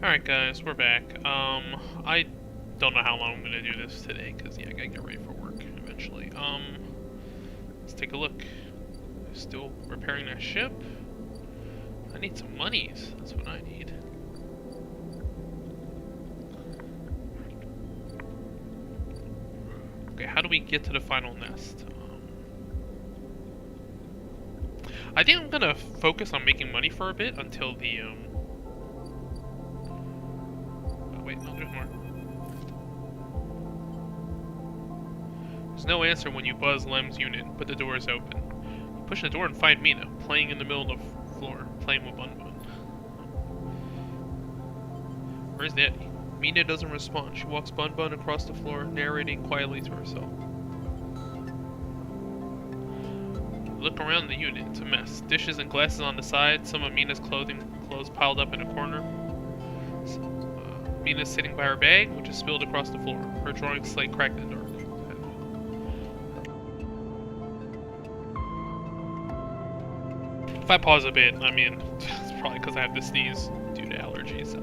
Alright guys, we're back. I don't know how long I'm gonna do this today, because yeah, I gotta get ready for work eventually. Let's take a look. Still repairing that ship? I need some monies, that's what I need. Okay, how do we get to the final nest? I think I'm gonna focus on making money for a bit until the, oh, wait, no, there's more. There's no answer when you buzz Lem's unit, but the door is open. You push the door and find Mina, playing in the middle of the floor, playing with Bun Bun. Where's Daddy? Mina doesn't respond. She walks Bun Bun across the floor, narrating quietly to herself. Look around the unit, it's a mess. Dishes and glasses on the side, some of Mina's clothes piled up in a corner. Mina's sitting by her bag, which is spilled across the floor. Her drawing slate cracked in the dark. If I pause a bit, I mean, it's probably because I have to sneeze due to allergies.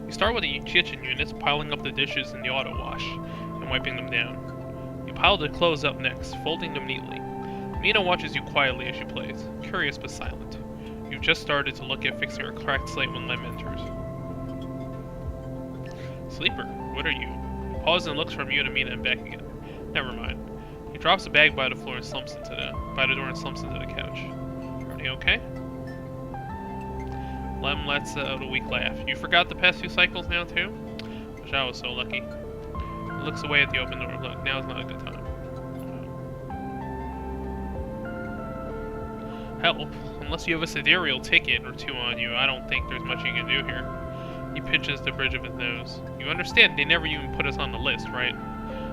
You start with the kitchen units, piling up the dishes in the auto wash and wiping them down. You pile the clothes up next, folding them neatly. Mina watches you quietly as she plays, curious but silent. You've just started to look at fixing her cracked slate when Lem enters. Sleeper, what are you? He pauses and looks from you to Mina and back again. Never mind. He drops the bag by the floor and slumps into the door and slumps into the couch. Are they okay? Lem lets out a weak laugh. You forgot the past few cycles now too? Wish I was so lucky. He looks away at the open door. Look, now's not a good time. Help. Unless you have a sidereal ticket or two on you, I don't think there's much you can do here. He pinches the bridge of his nose. You understand they never even put us on the list, right?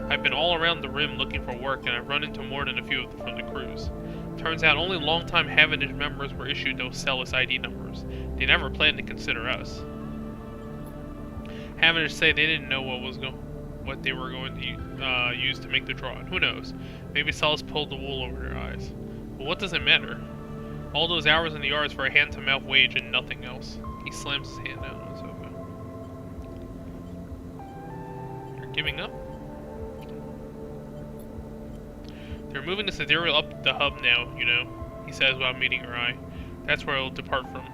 I've been all around the rim looking for work, and I've run into more than a few of them from the crews. Turns out only long-time Havenage members were issued those Celis ID numbers. They never planned to consider us. Havenage say they didn't know what they were going to use to make the draw. Who knows? Maybe Celis pulled the wool over their eyes. But what does it matter? All those hours in the yards for a hand-to-mouth wage and nothing else. He slams his hand down on the sofa. You're giving up? They're moving the sidereal up the hub now, you know, he says without meeting her eye. That's where it'll depart from.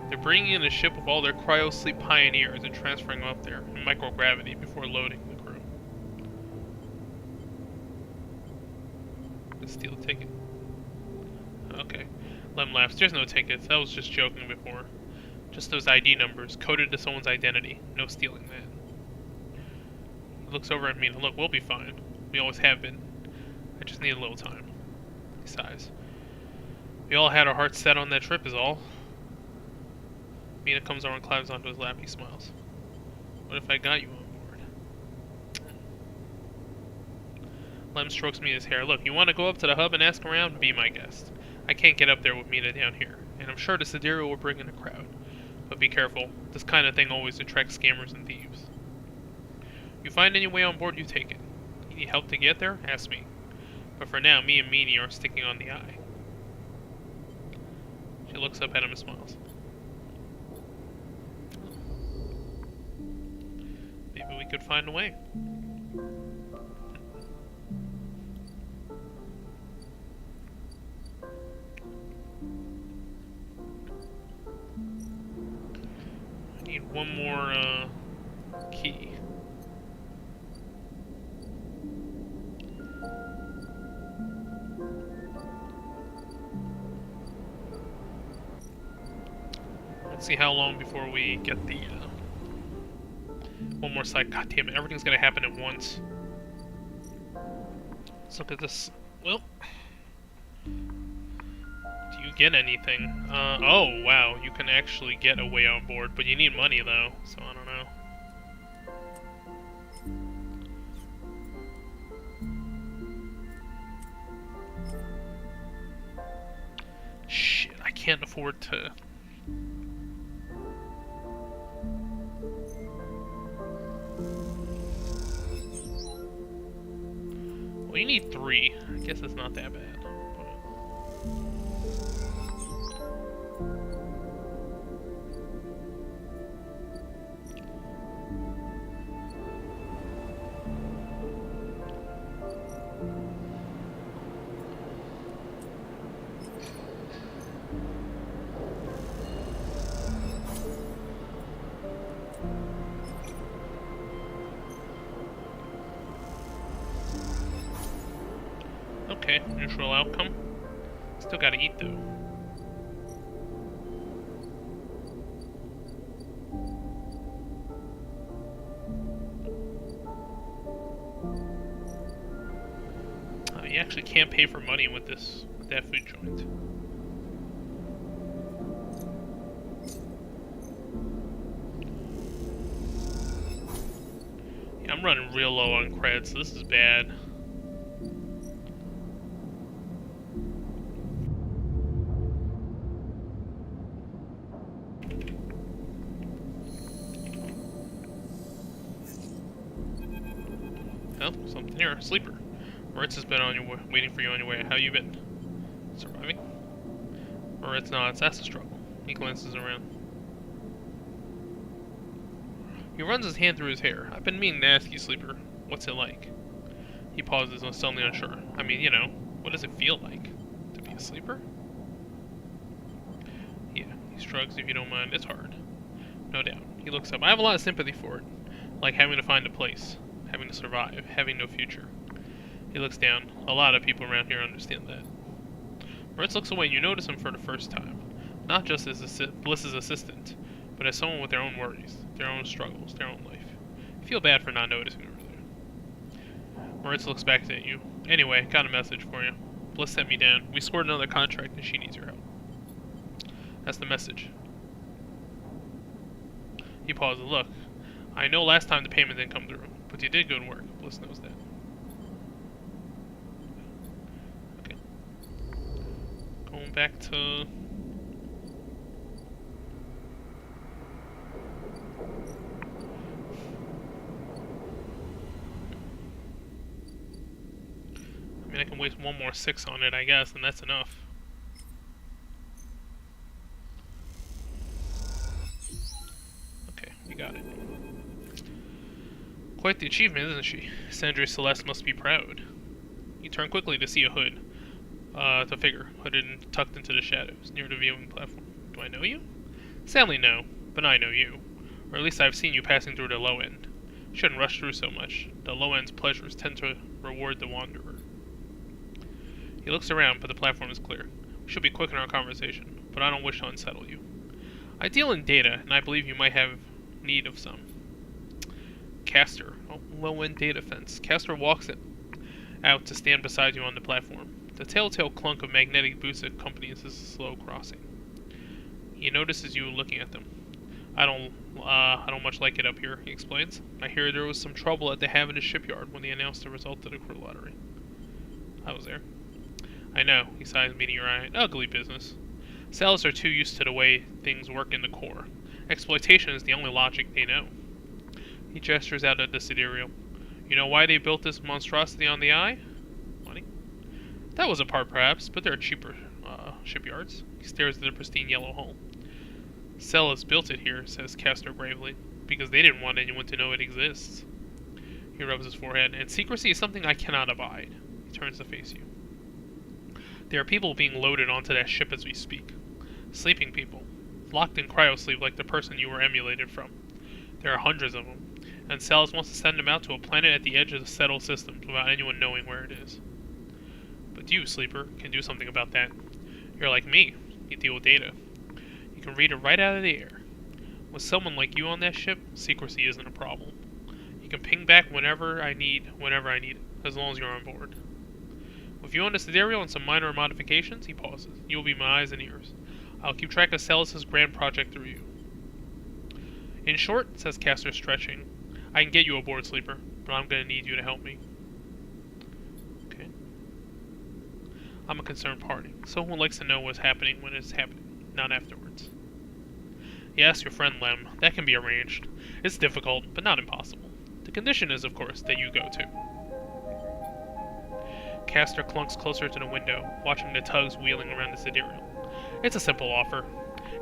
They're bringing in a ship with all their cryo-sleep pioneers and transferring them up there in microgravity before loading the crew. Let's steal a ticket. Okay. Lem laughs. There's no tickets. I was just joking before. Just those ID numbers, coded to someone's identity. No stealing that. He looks over at me and look, we'll be fine. We always have been. I just need a little time. He sighs. We all had our hearts set on that trip is all. Mina comes over and climbs onto his lap. He smiles. What if I got you on board? Lem strokes Mina's hair. Look, you want to go up to the hub and ask around? Be my guest. I can't get up there with Mina down here, and I'm sure the sidereal will bring in a crowd. But be careful. This kind of thing always attracts scammers and thieves. You find any way on board, you take it. You need help to get there? Ask me. But for now, me and Meanie are sticking on the eye. She looks up at him and smiles. Maybe we could find a way. I need one more key. Let's see how long before we get the one more site. God damn it, everything's gonna happen at once. Let's look at this. Well, do you get anything? Oh wow, you can actually get a way on board, but you need money though, so I don't know. Shit, I can't afford to. Well, you need 3. I guess it's not that bad. Okay, neutral outcome. Still gotta eat, though. You actually can't pay for money with that food joint. Yeah, I'm running real low on creds, so this is bad. Oh, something here. Sleeper. Moritz has been on your way, waiting for you on your way. How you been? Surviving? Moritz nods. That's a struggle. He glances around. He runs his hand through his hair. I've been meaning to ask you, Sleeper. What's it like? He pauses and is suddenly unsure. I mean, you know, what does it feel like? To be a sleeper? Yeah, he shrugs if you don't mind. It's hard. No doubt. He looks up. I have a lot of sympathy for it. Like having to find a place. Having to survive. Having no future. He looks down. A lot of people around here understand that. Moritz looks away and you notice him for the first time. Not just as Bliss's assistant, but as someone with their own worries, their own struggles, their own life. You feel bad for not noticing earlier. Moritz looks back at you. Anyway, got a message for you. Bliss sent me down. We scored another contract and she needs your help. That's the message. He pauses. Look, I know last time the payment didn't come through, but you did good work. Bliss knows that. Okay. Going back to... I mean, I can waste one more 6 on it, I guess, and that's enough. Okay, we got it. Quite the achievement, isn't she? Sandra Celeste must be proud. You turn quickly to see a hood. The figure, hooded and tucked into the shadows, near the viewing platform. Do I know you? Sadly, no, but I know you. Or at least I've seen you passing through the low end. You shouldn't rush through so much. The low end's pleasures tend to reward the wanderer. He looks around, but the platform is clear. We should be quick in our conversation, but I don't wish to unsettle you. I deal in data, and I believe you might have need of some. Castor. Oh, low-end data fence. Castor walks out to stand beside you on the platform. The telltale clunk of magnetic boots accompanies his slow crossing. He notices you looking at them. I don't much like it up here, he explains. I hear there was some trouble at the Havana shipyard when they announced the result of the crew lottery. I was there. I know, he sighs, meeting your eye. Ugly business. Sailors are too used to the way things work in the core. Exploitation is the only logic they know. He gestures out at the sidereal. You know why they built this monstrosity on the eye? Money? That was a part, perhaps, but there are cheaper shipyards. He stares at the pristine yellow hull. Celis built it here, says Castor gravely, because they didn't want anyone to know it exists. He rubs his forehead. And secrecy is something I cannot abide. He turns to face you. There are people being loaded onto that ship as we speak. Sleeping people. Locked in cryosleep like the person you were emulated from. There are hundreds of them. And Celis wants to send them out to a planet at the edge of the settled systems without anyone knowing where it is. But you, Sleeper, can do something about that. You're like me. You deal with data. You can read it right out of the air. With someone like you on that ship, secrecy isn't a problem. You can ping back whenever I need it, as long as you're on board. With you on the sidereal and some minor modifications, he pauses. You will be my eyes and ears. I'll keep track of Celis' grand project through you. In short, says Castor, stretching, I can get you aboard, Sleeper, but I'm going to need you to help me. Okay. I'm a concerned party. Someone likes to know what's happening when it's happening, not afterwards. Yes, your friend Lem. That can be arranged. It's difficult, but not impossible. The condition is, of course, that you go too. Castor clunks closer to the window, watching the tugs wheeling around the sidereal. It's a simple offer,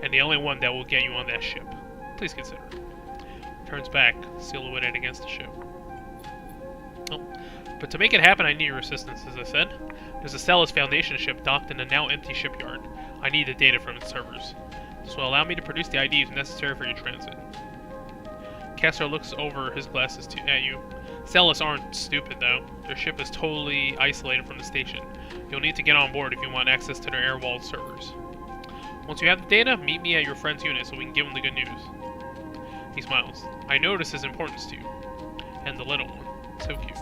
and the only one that will get you on that ship. Please consider. Turns back, silhouetted against the ship. Oh, but to make it happen, I need your assistance, as I said. There's a Celis Foundation ship docked in a now empty shipyard. I need the data from its servers. This will allow me to produce the IDs necessary for your transit. Castor looks over his glasses at you. Celis aren't stupid, though. Their ship is totally isolated from the station. You'll need to get on board if you want access to their air-walled servers. Once you have the data, meet me at your friend's unit so we can give him the good news. He smiles. I notice his importance to you. And the little one. So cute.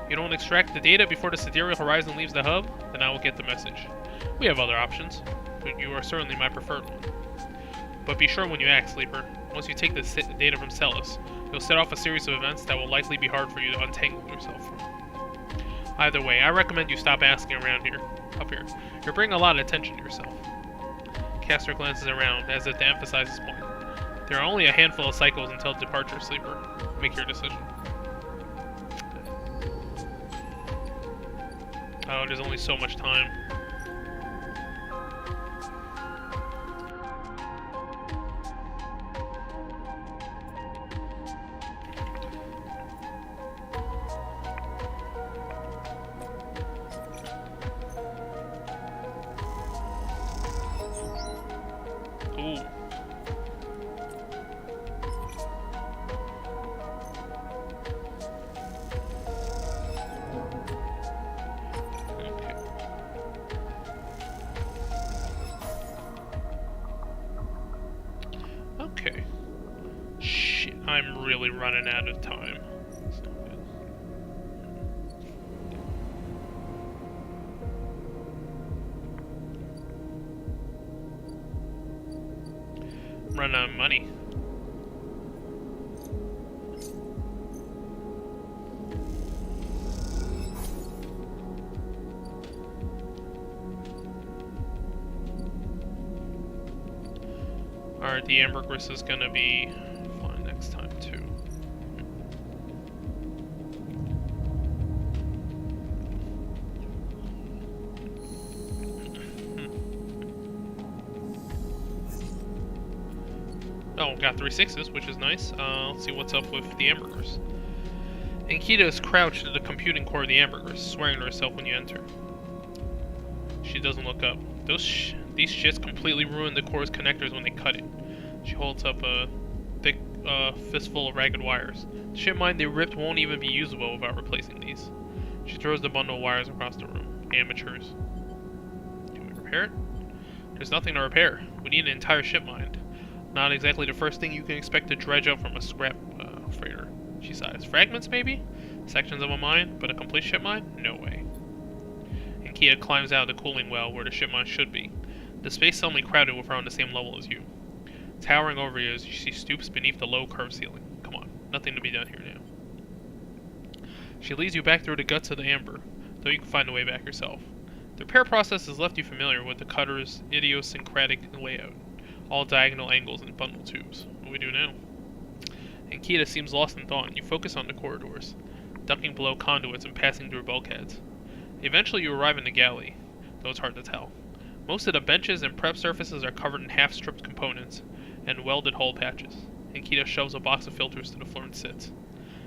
You don't extract the data before the Sidereal Horizon leaves the hub? Then I will get the message. We have other options, but you are certainly my preferred one. But be sure when you act, Sleeper. Once you take the data from Celis, you'll set off a series of events that will likely be hard for you to untangle yourself from. Either way, I recommend you stop asking around here. Up here. You're bringing a lot of attention to yourself. Caster glances around, as if to emphasize his point. There are only a handful of cycles until departure, Sleeper. Make your decision. Oh, there's only so much time. Ooh. Okay. Shit, I'm really running out of time. That's not good. I'm running out of money. Alright, the ambergris is gonna be fine next time too. Oh, got 3 6s, which is nice. Let's see what's up with the ambergris. Ankita is crouched at the computing core of the ambergris, swearing to herself when you enter. She doesn't look up. These shits completely ruin the core's connectors when they cut it. She holds up a thick fistful of ragged wires. The ship mine they ripped won't even be usable without replacing these. She throws the bundle of wires across the room. Amateurs. Can we repair it? There's nothing to repair. We need an entire ship mined. Not exactly the first thing you can expect to dredge up from a scrap freighter. She sighs. Fragments, maybe? Sections of a mine? But a complete ship mine? No way. And Kia climbs out of the cooling well where the ship mine should be. The space suddenly crowded with her on the same level as you. Towering over you as she stoops beneath the low curved ceiling. Come on, nothing to be done here now. She leads you back through the guts of the amber, though you can find a way back yourself. The repair process has left you familiar with the cutter's idiosyncratic layout. All diagonal angles and bundle tubes. What do we do now? Ankita seems lost in thought, and you focus on the corridors, ducking below conduits and passing through bulkheads. Eventually you arrive in the galley, though it's hard to tell. Most of the benches and prep surfaces are covered in half-stripped components and welded hole patches. Ankita shoves a box of filters to the floor and sits.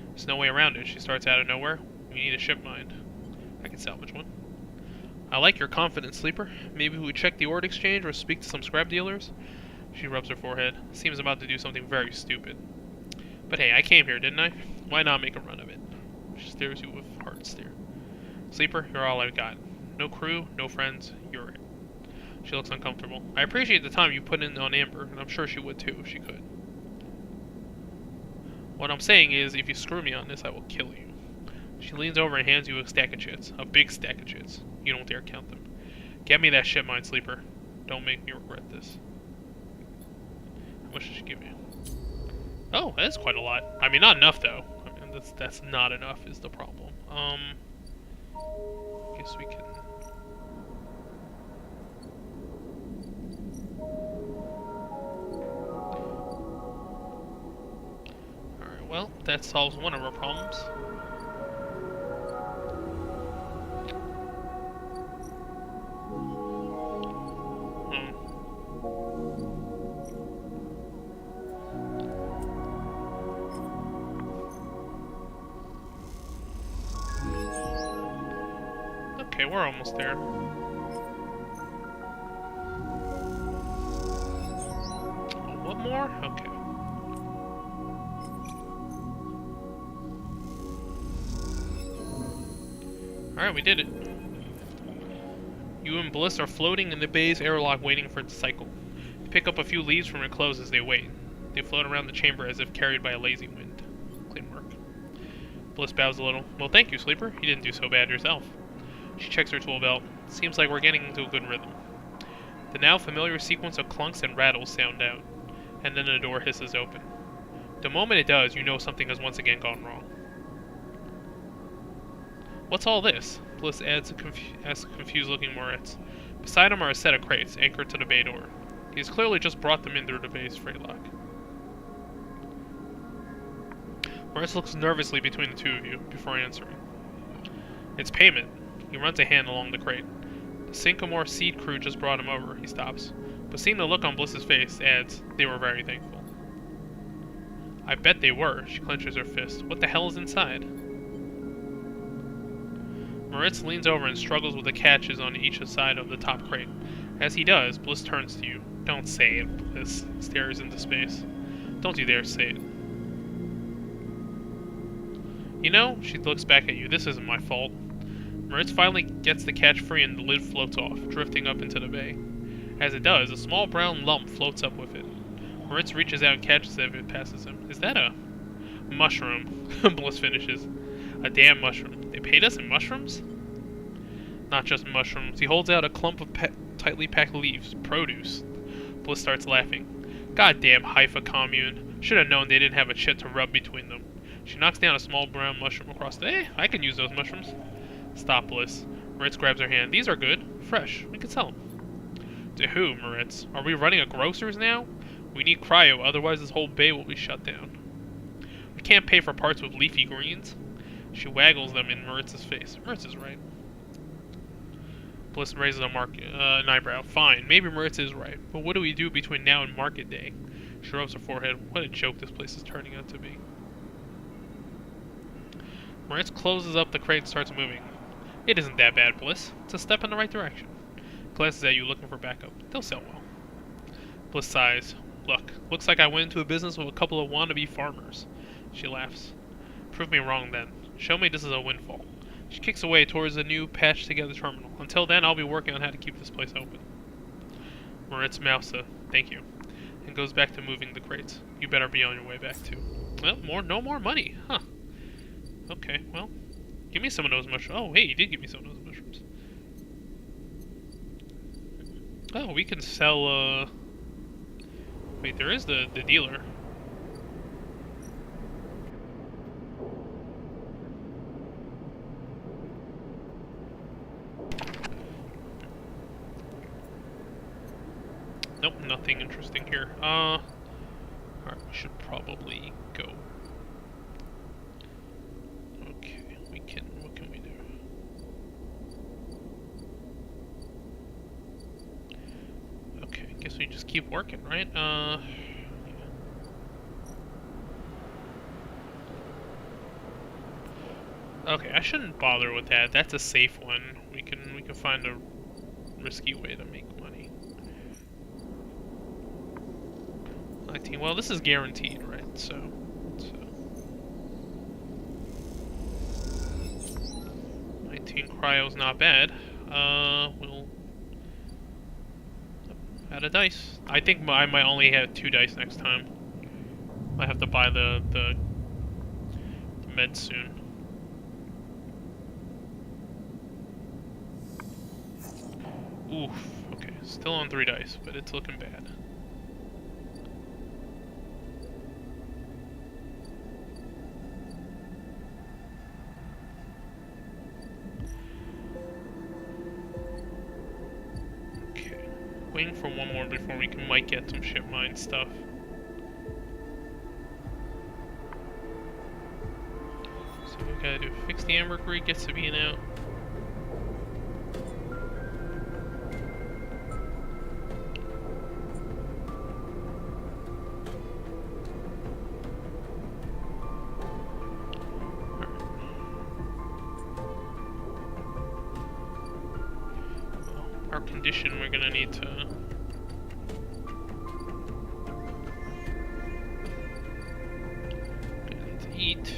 There's no way around it. She starts out of nowhere. We need a ship mined. I can salvage one. I like your confidence, Sleeper. Maybe we check the ore exchange or speak to some scrap dealers? She rubs her forehead. Seems about to do something very stupid. But hey, I came here, didn't I? Why not make a run of it? She stares you with hard stare. Sleeper, you're all I've got. No crew, no friends, you're it. She looks uncomfortable. I appreciate the time you put in on Amber, and I'm sure she would too if she could. What I'm saying is, if you screw me on this, I will kill you. She leans over and hands you a stack of chits. A big stack of chits. You don't dare count them. Get me that ship mine, Sleeper. Don't make me regret this. How much did she give you? Oh, that's quite a lot. I mean, not enough, though. I mean, that's not enough is the problem. Guess we can... Alright, well, that solves one of our problems. Okay, we're almost there. Oh, what more? Okay. Alright, we did it. You and Bliss are floating in the bay's airlock waiting for it to cycle. You pick up a few leaves from your clothes as they wait. They float around the chamber as if carried by a lazy wind. Clean work. Bliss bows a little. Well, thank you, Sleeper. You didn't do so bad yourself. She checks her tool belt. Seems like we're getting into a good rhythm. The now familiar sequence of clunks and rattles sound out, and then the door hisses open. The moment it does, you know something has once again gone wrong. What's all this? Bliss asks a confused-looking Moritz. Beside him are a set of crates, anchored to the bay door. He's clearly just brought them in through the bay's freight lock. Moritz looks nervously between the two of you, before answering. It's payment. He runs a hand along the crate. The Sycamore Seed crew just brought him over, he stops. But seeing the look on Bliss's face, adds, they were very thankful. I bet they were, she clenches her fist. What the hell is inside? Moritz leans over and struggles with the catches on each side of the top crate. As he does, Bliss turns to you. Don't say it, Bliss stares into space. Don't you dare say it. You know, she looks back at you. This isn't my fault. Moritz finally gets the catch free and the lid floats off, drifting up into the bay. As it does, a small brown lump floats up with it. Moritz reaches out and catches it as it passes him. Is that a mushroom? Bliss finishes. A damn mushroom. They paid us in mushrooms? Not just mushrooms. He holds out a clump of tightly packed leaves. Produce. Bliss starts laughing. Goddamn Haifa commune. Should have known they didn't have a chit to rub between them. She knocks down a small brown mushroom across the... Hey, I can use those mushrooms. Stop, Bliss. Moritz grabs her hand. These are good. Fresh. We can sell them. To who, Moritz? Are we running a grocer's now? We need cryo, otherwise this whole bay will be shut down. We can't pay for parts with leafy greens. She waggles them in Moritz's face. Moritz is right. Bliss raises an eyebrow. Fine, maybe Moritz is right, but what do we do between now and market day? She rubs her forehead. What a joke this place is turning out to be. Moritz closes up the crate and starts moving. It isn't that bad, Bliss. It's a step in the right direction. Glances at you looking for backup. They'll sell well. Bliss sighs. Look, looks like I went into a business with a couple of wannabe farmers. She laughs. Prove me wrong then. Show me this is a windfall. She kicks away towards the new patched-together terminal. Until then, I'll be working on how to keep this place open. Moritz mouths a thank you, and goes back to moving the crates. You better be on your way back too. Well, no more money, huh? Okay, well, give me some of those mushrooms. Oh, hey, you did give me some of those mushrooms. Oh, we can sell, Wait, there is the dealer. Nope, nothing interesting here. Alright, we should probably go. Okay, what can we do? Okay, guess we just keep working, right? Yeah. Okay, I shouldn't bother with that. That's a safe one. We can find a risky way to make money. 19. Well, this is guaranteed, right? So 19 cryo's not bad. We'll add a dice. I think I might only have 2 dice next time. I have to buy the meds soon. Oof. Okay, still on 3 dice, but it's looking bad. Okay, waiting for one more before we might get some ship mine stuff. So we gotta do fix the ambergris, get Sabine out. Our condition, we're gonna need to eat.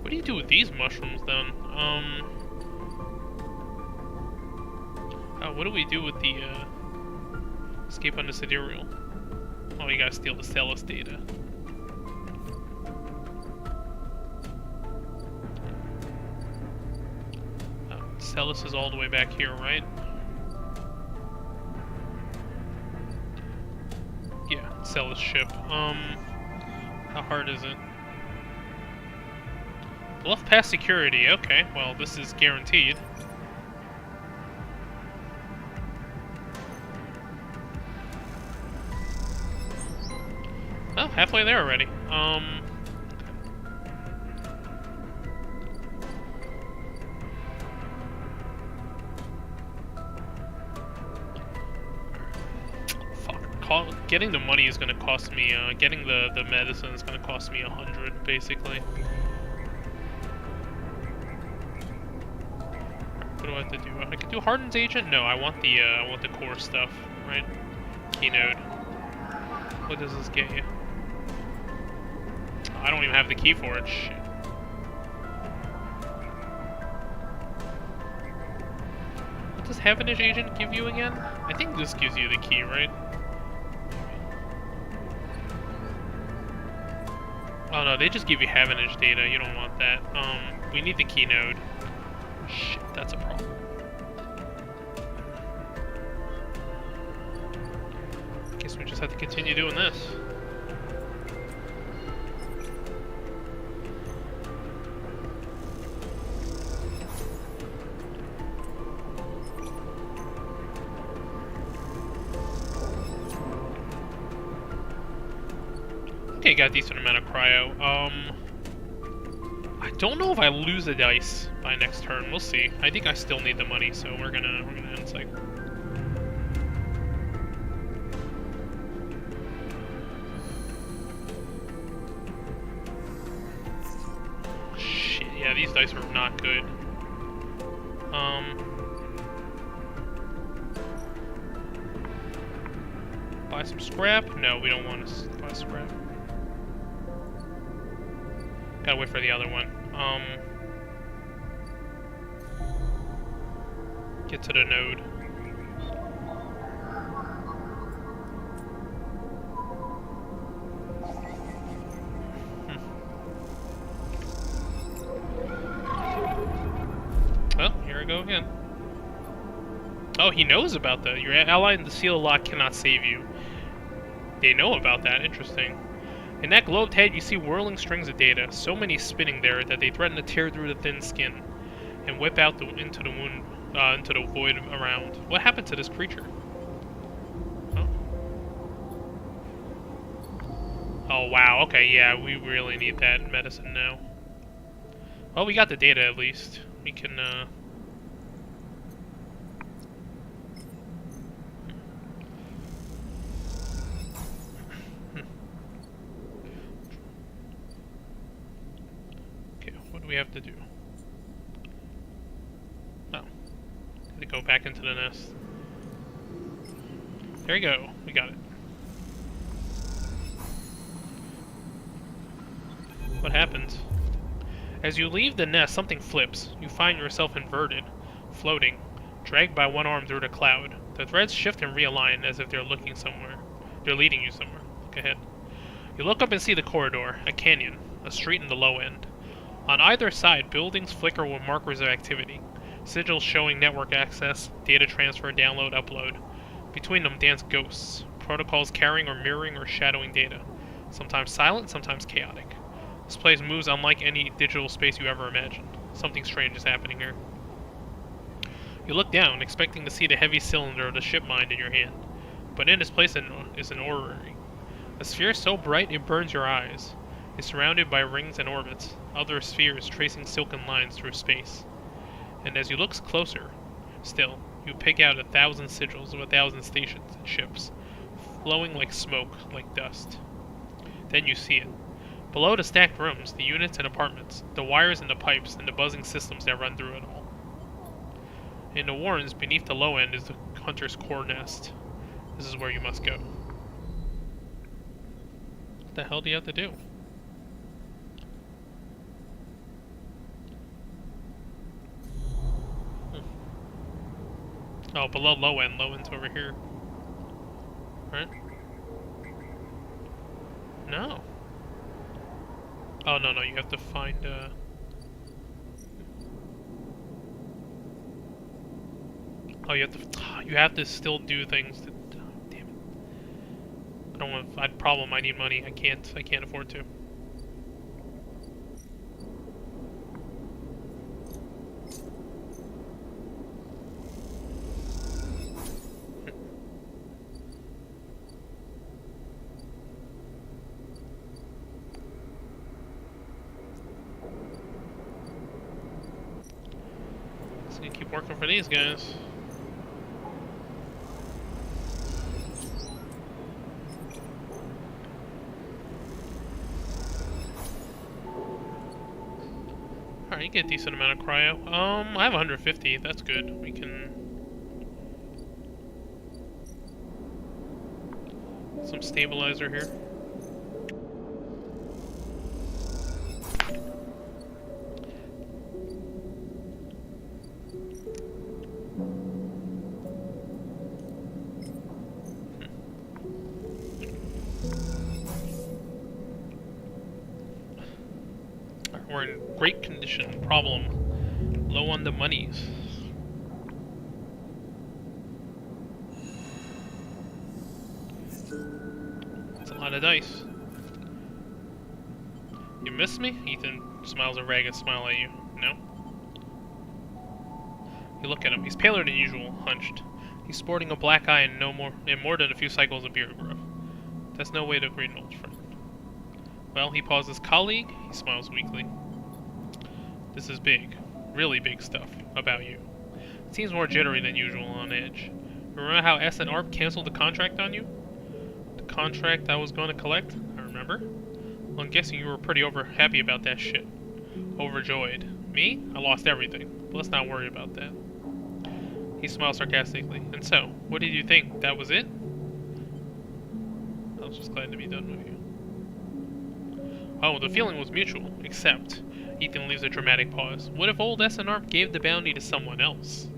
What do you do with these mushrooms, then? Oh, what do we do with the, escape on the sidereal? Oh, you gotta steal the Celis data. Celis is all the way back here, right? Yeah, Celis ship. How hard is it? Bluff past security, okay, well, this is guaranteed. Oh, halfway there already. Fuck. Getting the money is gonna cost me, getting the medicine is gonna cost me 100, basically. What do I have to do? I can do Harden's Agent? No, I want the core stuff, right? Keynode. What does this get you? I don't even have the key for it. Shit. What does Havenage Agent give you again? I think this gives you the key, right? Oh no, they just give you Havenage data. You don't want that. We need the Keynode. Shit, that's a problem. Guess we just have to continue doing this. Okay, got a decent amount of cryo. I don't know if I lose a dice by next turn. We'll see. I think I still need the money, so we're gonna end cycle. Shit, yeah, these dice were not good. Buy some scrap? No, we don't want to buy scrap. Gotta wait for the other one. Get to the node. Well, here I go again. Oh, he knows about that. Your ally in the sealed lock cannot save you. They know about that. Interesting. In that globed head, you see whirling strings of data, so many spinning there that they threaten to tear through the thin skin and whip out into the void around. What happened to this creature? Oh. Oh wow. Okay, yeah, we really need that medicine now. Well, we got the data at least. We can. We have to do. Oh. To go back into the nest. There we go. We got it. What happens? As you leave the nest, something flips. You find yourself inverted, floating, dragged by one arm through the cloud. The threads shift and realign as if they're looking somewhere. They're leading you somewhere. Look ahead. You look up and see the corridor, a canyon, a street in the low end. On either side, buildings flicker with markers of activity. Sigils showing network access, data transfer, download, upload. Between them dance ghosts, protocols carrying or mirroring or shadowing data. Sometimes silent, sometimes chaotic. This place moves unlike any digital space you ever imagined. Something strange is happening here. You look down, expecting to see the heavy cylinder of the ship mind in your hand. But in its place is an orrery. A sphere so bright it burns your eyes. It's surrounded by rings and orbits, other spheres tracing silken lines through space. And as you look closer, still, you pick out 1,000 sigils of 1,000 stations and ships, flowing like smoke, like dust. Then you see it. Below the stacked rooms, the units and apartments, the wires and the pipes, and the buzzing systems that run through it all. In the warrens, beneath the low end, is the hunter's core nest. This is where you must go. What the hell do you have to do? Oh, below low end. Low end's over here. Right? No. Oh, no, you have to find, Oh, you have to still do things to... Oh, damn it. I don't want... problem, I need money. I can't afford to. So you keep working for these guys. Alright, you get a decent amount of cryo. I have 150. That's good. We can... Some stabilizer here. We're in great condition. Problem. Low on the monies. That's a lot of dice. You miss me? Ethan smiles a ragged smile at you. No? You look at him. He's paler than usual, hunched. He's sporting a black eye and more than a few cycles of beard growth. That's no way to greet an old friend. Well, he pauses. Colleague? He smiles weakly. This is big. Really big stuff about you. It seems more jittery than usual, on edge. Remember how S and ARP canceled the contract on you? The contract I was going to collect? I remember. Well, I'm guessing you were pretty happy about that shit. Overjoyed. Me? I lost everything. But let's not worry about that. He smiles sarcastically. And so, what did you think? That was it? I was just glad to be done with you. Oh, the feeling was mutual, except... Ethan leaves a dramatic pause. What if old SNR gave the bounty to someone else?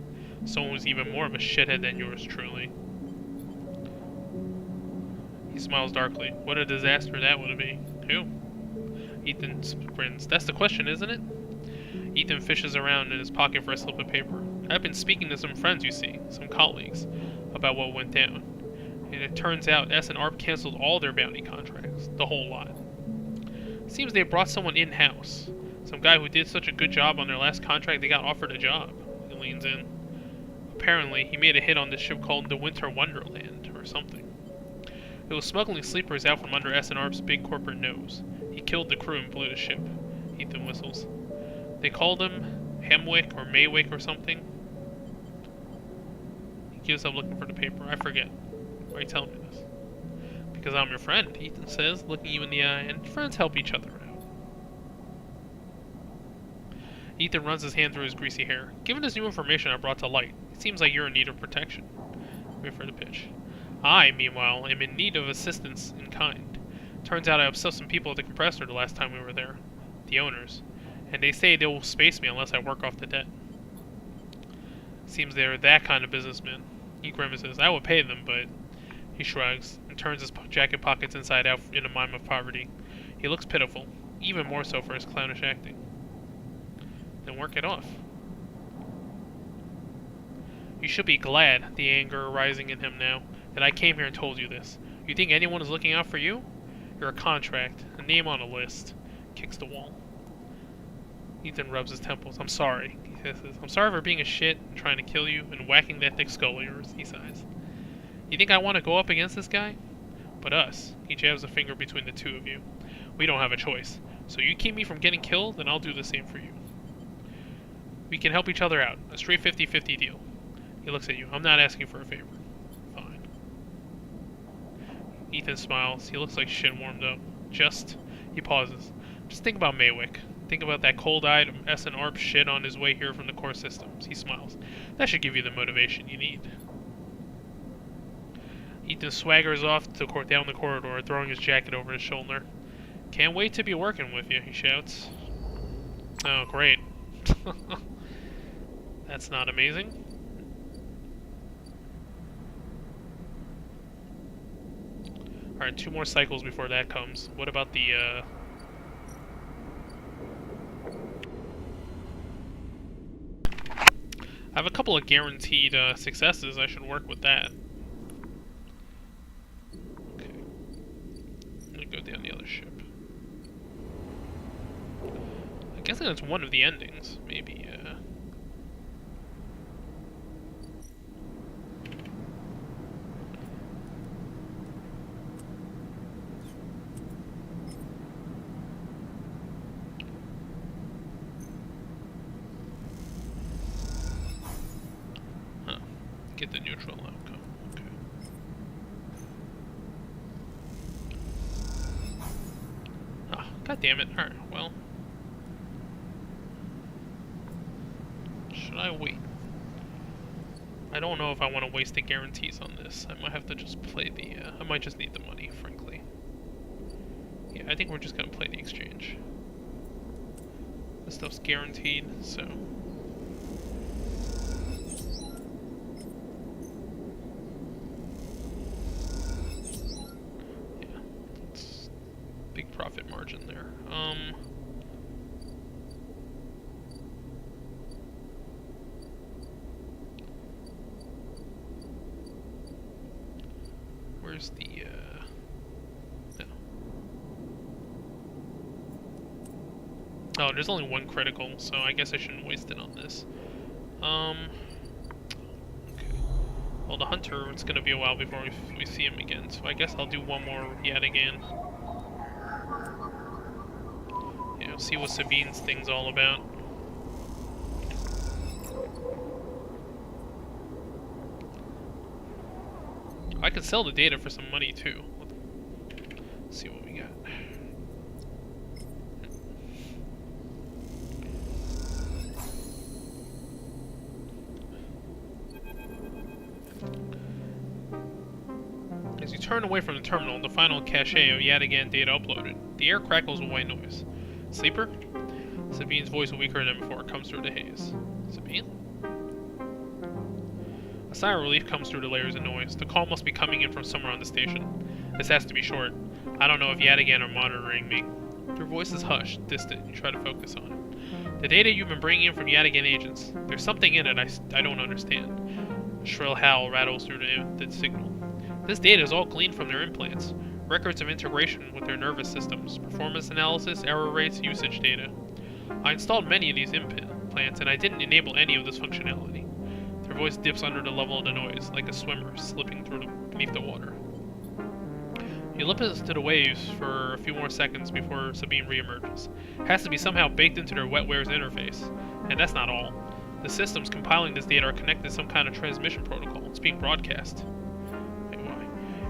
Someone who's even more of a shithead than yours truly. He smiles darkly. What a disaster that would be. Who? Ethan grins. That's the question, isn't it? Ethan fishes around in his pocket for a slip of paper. I've been speaking to some friends, you see, some colleagues, about what went down. And it turns out S and ARP canceled all their bounty contracts. The whole lot. Seems they brought someone in-house. Some guy who did such a good job on their last contract, they got offered a job. He leans in. Apparently, he made a hit on this ship called the Winter Wonderland, or something. It was smuggling sleepers out from under S&R's big corporate nose. He killed the crew and blew the ship. Ethan whistles. They called him Hemwick or Maywick or something. He gives up looking for the paper. I forget. Why are you telling me this? Because I'm your friend, Ethan says, looking you in the eye, and friends help each other out. Ethan runs his hand through his greasy hair. Given this new information I brought to light, it seems like you're in need of protection. Wait for the pitch. I, meanwhile, am in need of assistance in kind. Turns out I upset some people at the compressor the last time we were there. The owners. And they say they will space me unless I work off the debt. Seems they're that kind of businessman. He grimaces. I would pay them, but... He shrugs and turns his jacket pockets inside out in a mime of poverty. He looks pitiful, even more so for his clownish acting. Then work it off. You should be glad, the anger rising in him now, that I came here and told you this. You think anyone is looking out for you? You're a contract, a name on a list. Kicks the wall. Ethan rubs his temples. I'm sorry, he says. I'm sorry for being a shit and trying to kill you and whacking that thick skull of yours, he sighs. You think I want to go up against this guy? But us. He jabs a finger between the two of you. We don't have a choice. So you keep me from getting killed, and I'll do the same for you. We can help each other out. A straight 50-50 deal. He looks at you. I'm not asking for a favor. Fine. Ethan smiles. He looks like shit warmed up. He pauses. Just think about Maywick. Think about that cold-eyed S and ARP shit on his way here from the core systems. He smiles. That should give you the motivation you need. Ethan swaggers off down the corridor, throwing his jacket over his shoulder. Can't wait to be working with you, he shouts. Oh, great. That's not amazing. Alright, 2 more cycles before that comes. What about the, I have a couple of guaranteed successes. I should work with that. Okay. Let me go down the other ship. I'm guessing that's one of the endings. Maybe, get the neutral outcome. Okay. Ah, god damn it. Alright, well. Should I wait? I don't know if I want to waste the guarantees on this. I might have to just play the, I might just need the money, frankly. Yeah, I think we're just gonna play the exchange. This stuff's guaranteed, so... big profit margin there. Where's the, no. Oh, there's only one critical, so I guess I shouldn't waste it on this. Okay. Well, the hunter, it's gonna be a while before we see him again, so I guess I'll do one more yet again. See what Sabine's thing's all about. I could sell the data for some money too. Let's see what we got. As you turn away from the terminal, the final cache of yet again data uploaded. The air crackles with white noise. Sleeper? Sabine's voice, weaker than before, comes through the haze. Sabine? A sigh of relief comes through the layers of noise. The call must be coming in from somewhere on the station. This has to be short. I don't know if Yadigan are monitoring me. Your voice is hushed, distant. You try to focus on it. The data you've been bringing in from Yadigan agents. There's something in it I don't understand. A shrill howl rattles through the signal. This data is all gleaned from their implants. Records of integration with their nervous systems, performance analysis, error rates, usage data. I installed many of these implants, and I didn't enable any of this functionality. Their voice dips under the level of the noise, like a swimmer slipping beneath the water. You listen to the waves for a few more seconds before Sabine reemerges. It has to be somehow baked into their wetware's interface. And that's not all. The systems compiling this data are connected to some kind of transmission protocol. It's being broadcast.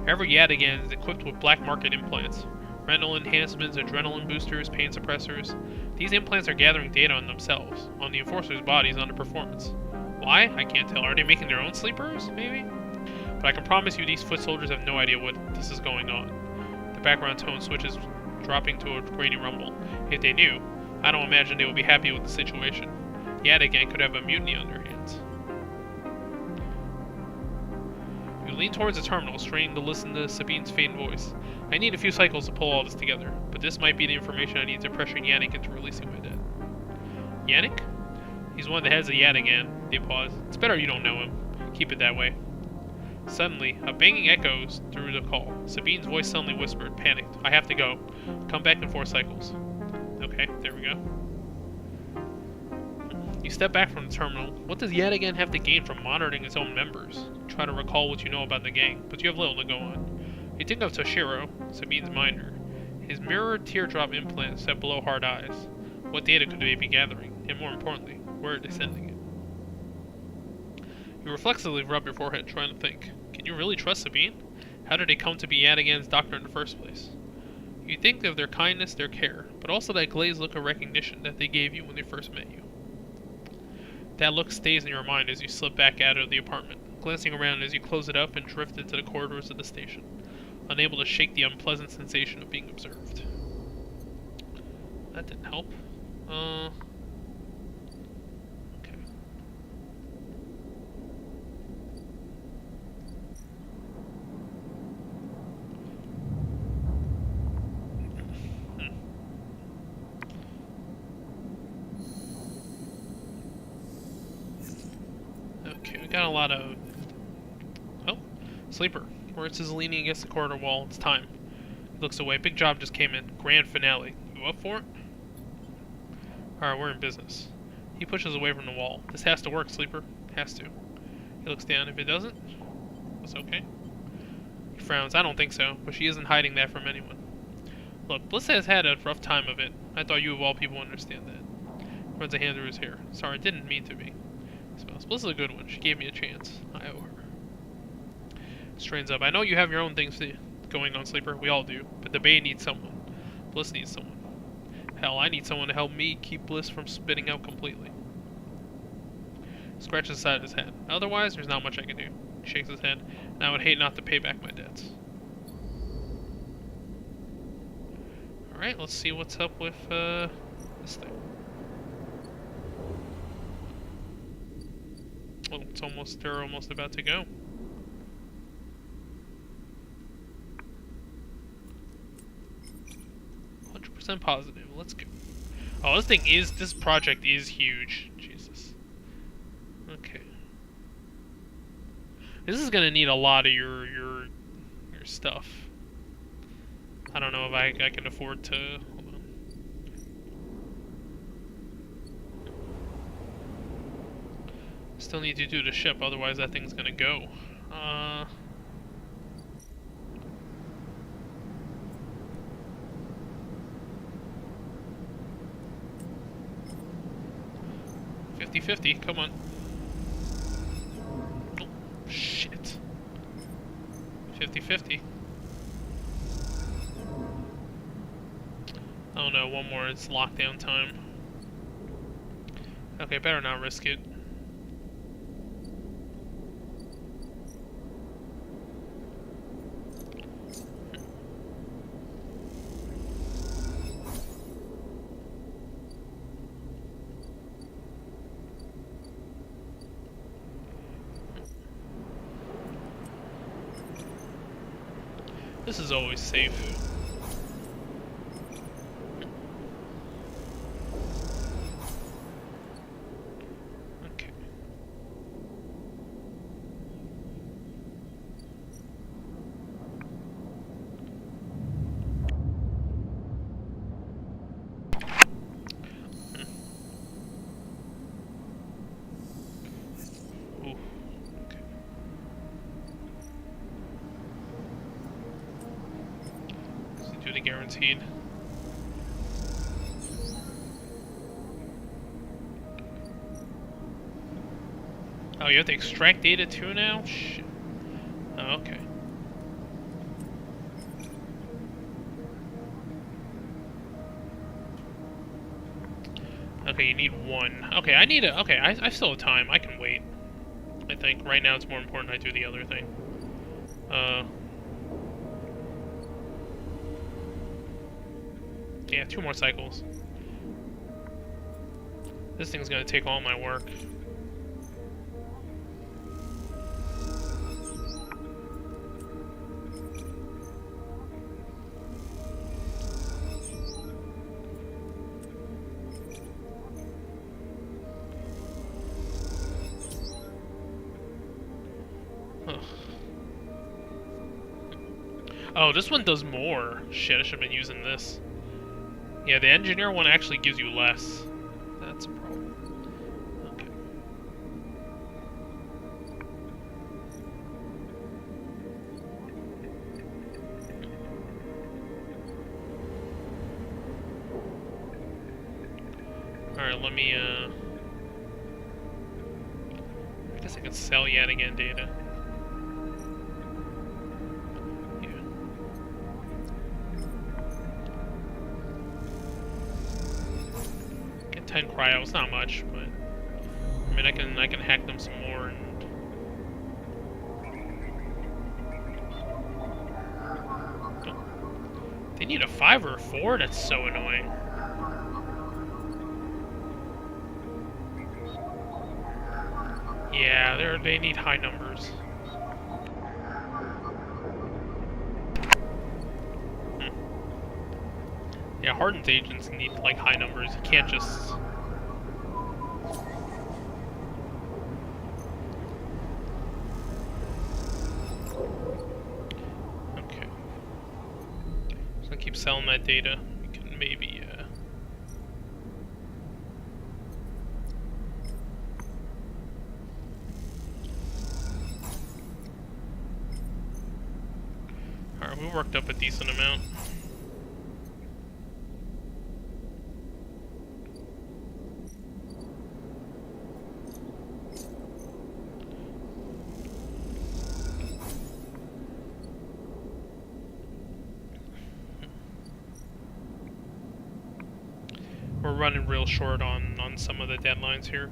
Every Yadigan is equipped with black market implants. Retinal enhancements, adrenaline boosters, pain suppressors. These implants are gathering data on themselves, on the enforcers' bodies, on their performance. Why? I can't tell. Are they making their own sleepers? Maybe? But I can promise you these foot soldiers have no idea what this is going on. The background tone switches, dropping to a grainy rumble. If they knew, I don't imagine they would be happy with the situation. Yadigan could have a mutiny on their hands. You lean towards the terminal, straining to listen to Sabine's faint voice. I need a few cycles to pull all this together, but this might be the information I need to pressure Yannick into releasing my debt. Yannick? He's one of the heads of Yadigan. They pause. It's better you don't know him. Keep it that way. Suddenly, a banging echoes through the call. Sabine's voice suddenly whispered, panicked. I have to go. Come back in 4 cycles. Okay, there we go. You step back from the terminal. What does Yadigan have to gain from monitoring its own members? You try to recall what you know about the gang, but you have little to go on. You think of Toshiro, Sabine's minder. His mirrored teardrop implant set below hard eyes. What data could they be gathering? And more importantly, where are they sending it? You reflexively rub your forehead, trying to think. Can you really trust Sabine? How did they come to be Yadigan's doctor in the first place? You think of their kindness, their care, but also that glazed look of recognition that they gave you when they first met you. That look stays in your mind as you slip back out of the apartment, glancing around as you close it up and drift into the corridors of the station, unable to shake the unpleasant sensation of being observed. That didn't help. Okay. Okay, we got a lot of... Oh, Sleeper. Moritz is leaning against the corridor wall. It's time. He looks away. Big job just came in. Grand finale. You up for it? Alright, we're in business. He pushes away from the wall. This has to work, Sleeper. Has to. He looks down. If it doesn't, it's okay. He frowns. I don't think so, but she isn't hiding that from anyone. Look, Bliss has had a rough time of it. I thought you of all people would understand that. He runs a hand through his hair. Sorry, it didn't mean to be. He smells. Bliss is a good one. She gave me a chance. I owe her. Strains up. I know you have your own things going on, Sleeper. We all do. But the Bay needs someone. Bliss needs someone. Hell, I need someone to help me keep Bliss from spitting out completely. Scratches the side of his head. Otherwise, there's not much I can do. He shakes his head, and I would hate not to pay back my debts. Alright, let's see what's up with, this thing. Oh, it's almost, they're almost about to go. Positive. Let's go. Oh, this project is huge. Jesus. Okay. This is gonna need a lot of your stuff. I don't know if I can afford to. Hold on. Still need to do the ship, otherwise that thing's gonna go. 50-50, come on. Oh, shit. 50-50. Oh no, one more, it's lockdown time. Okay, better not risk it. This is always safe. Okay. Ooh. Okay. Do the guaranteed. Oh, you have to extract data too now? Shit. Oh, okay. Okay, you need one. Okay, I need a... Okay, I still have time. I can wait. I think right now it's more important I do the other thing. Yeah, 2 more cycles. This thing's gonna take all my work. Oh, this one does more. Shit, I should have been using this. Yeah, the engineer one actually gives you less. That's a problem. Okay. Alright, let me, I guess I can sell yet again data. 10 cryo, it's not much, but I mean I can hack them some more and oh. They need a 5 or a 4? That's so annoying. Yeah, they need high numbers. Yeah, hardened agents need like high numbers. You can't just selling that data. We can maybe, Alright, we worked up a decent amount. We're running real short on some of the deadlines here.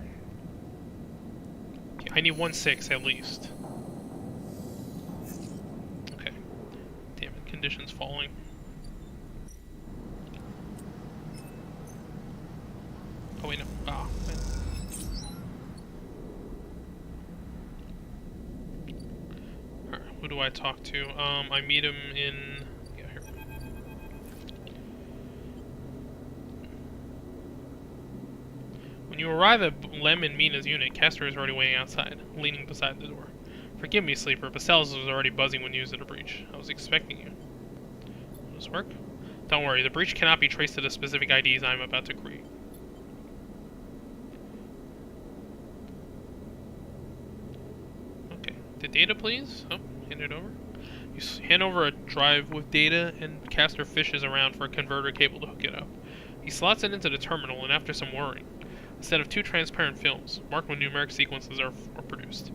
I need 1.6 at least. Okay. Damn it, conditions falling. Oh wait, no. Ah, man. Alright, who do I talk to? I meet him in... Yeah, here. When you arrive at Lem and Mina's unit, Castor is already waiting outside, leaning beside the door. Forgive me, Sleeper, but Cells was already buzzing when news of the breach. I was expecting you. Will this work? Don't worry, the breach cannot be traced to the specific IDs I am about to create. Okay, the data please? Oh, hand it over. You hand over a drive with data, and Castor fishes around for a converter cable to hook it up. He slots it into the terminal, and after some worrying, a set of 2 transparent films, marked with numeric sequences, are produced.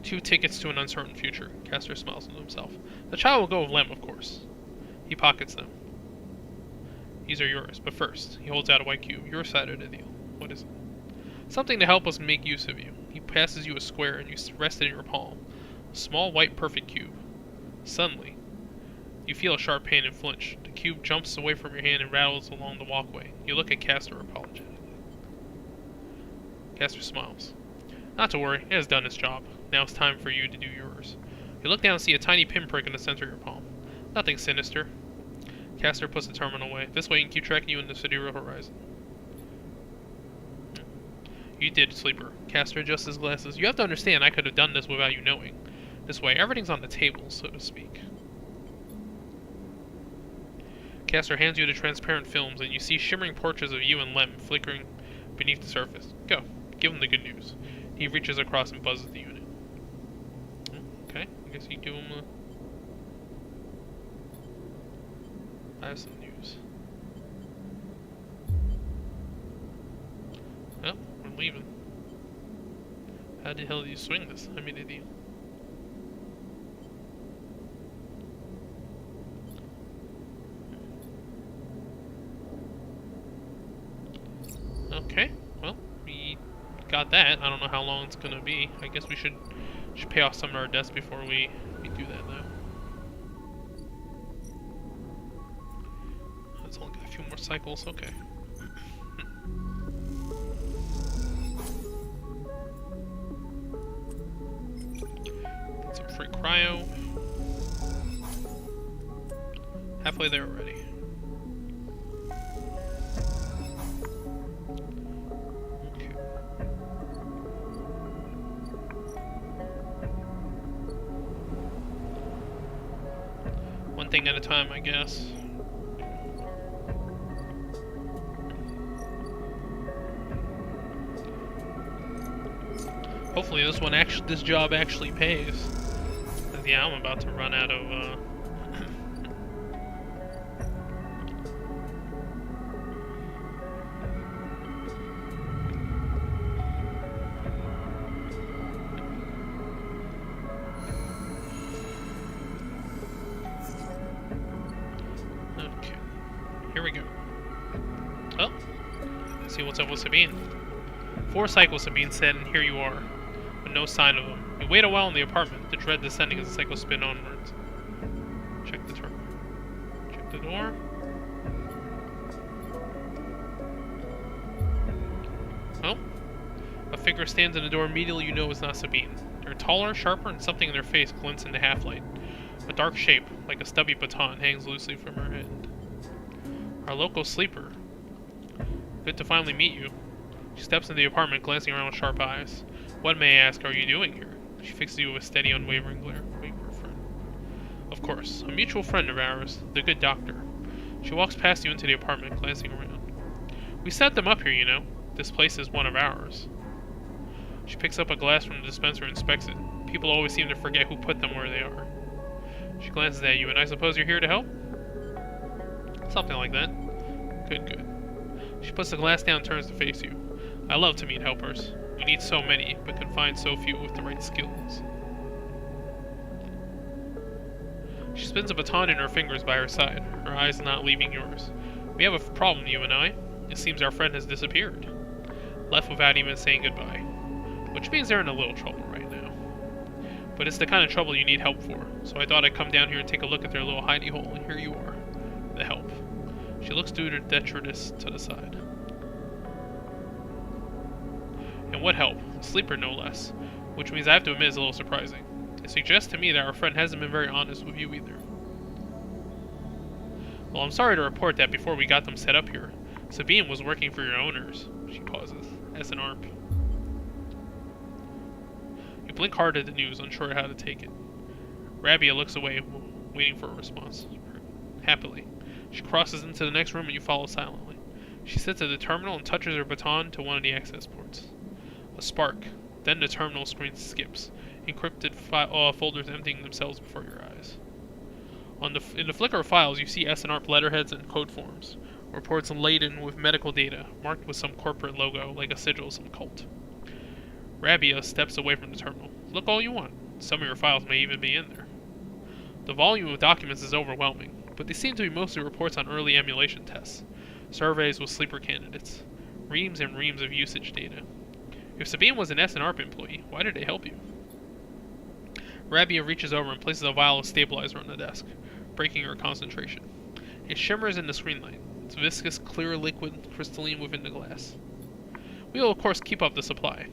2 tickets to an uncertain future. Castor smiles to himself. The child will go with Lem, of course. He pockets them. These are yours, but first, he holds out a white cube. Your side of the deal. What is it? Something to help us make use of you. He passes you a square, and you rest it in your palm. A small, white, perfect cube. Suddenly, you feel a sharp pain and flinch. The cube jumps away from your hand and rattles along the walkway. You look at Castor apologetically. Castor smiles. Not to worry, it has done its job. Now it's time for you to do yours. You look down and see a tiny pinprick in the center of your palm. Nothing sinister. Castor puts the terminal away. This way you can keep tracking you in the sidereal horizon. You did, Sleeper. Castor adjusts his glasses. You have to understand I could have done this without you knowing. This way, everything's on the table, so to speak. Castor hands you the transparent films, and you see shimmering portraits of you and Lem flickering beneath the surface. Go. Give him the good news. He reaches across and buzzes the unit. Okay, I guess you give him a... I have some news. Oh, we're leaving. How the hell do you swing this? I made a deal. Okay, well, we got that. I don't know how long it's gonna be. I guess we should pay off some of our debts before we do that, though. It's only got a few more cycles. Okay. Get some free cryo. Halfway there already. Thing at a time, I guess. Hopefully this job actually pays. 'Cause, yeah, I'm about to run out of Here we go. Oh, let's see what's up with Sabine. 4 cycles have been said, and here you are, but no sign of them. You wait a while in the apartment, the dread descending as the cycles spin onwards. Check the terminal. Check the door. Oh, a figure stands in the door. Immediately you know it's not Sabine. They're taller, sharper, and something in their face glints in the half-light. A dark shape, like a stubby baton, hangs loosely from her head. Our local Sleeper. Good to finally meet you. She steps into the apartment, glancing around with sharp eyes. What, may I ask, are you doing here? She fixes you with a steady, unwavering glare. Wait for a friend. Of course, a mutual friend of ours, the good doctor. She walks past you into the apartment, glancing around. We set them up here, you know. This place is one of ours. She picks up a glass from the dispenser and inspects it. People always seem to forget who put them where they are. She glances at you, and I suppose you're here to help? Something like that. Good, good. She puts the glass down and turns to face you. I love to meet helpers. We need so many, but can find so few with the right skills. She spins a baton in her fingers by her side, her eyes not leaving yours. We have a problem, you and I. It seems our friend has disappeared. Left without even saying goodbye. Which means they're in a little trouble right now. But it's the kind of trouble you need help for, so I thought I'd come down here and take a look at their little hidey hole, and here you are. The help. She looks through the detritus to the side. And what help? Sleeper, no less. Which means I have to admit it's a little surprising. It suggests to me that our friend hasn't been very honest with you either. Well, I'm sorry to report that before we got them set up here, Sabine was working for your owners. She pauses, as an ARP. You blink hard at the news, unsure how to take it. Rabia looks away, waiting for a response. Happily. She crosses into the next room and you follow silently. She sits at the terminal and touches her baton to one of the access ports. A spark. Then the terminal screen skips, encrypted folders emptying themselves before your eyes. In the flicker of files, you see SNARP letterheads and code forms. Reports laden with medical data, marked with some corporate logo, like a sigil of some cult. Rabia steps away from the terminal. Look all you want. Some of your files may even be in there. The volume of documents is overwhelming, but they seem to be mostly reports on early emulation tests, surveys with sleeper candidates, reams and reams of usage data. If Sabine was an SNARP employee, why did they help you? Rabia reaches over and places a vial of stabilizer on the desk, breaking her concentration. It shimmers in the screen light. It's viscous, clear liquid, crystalline within the glass. We will, of course, keep up the supply.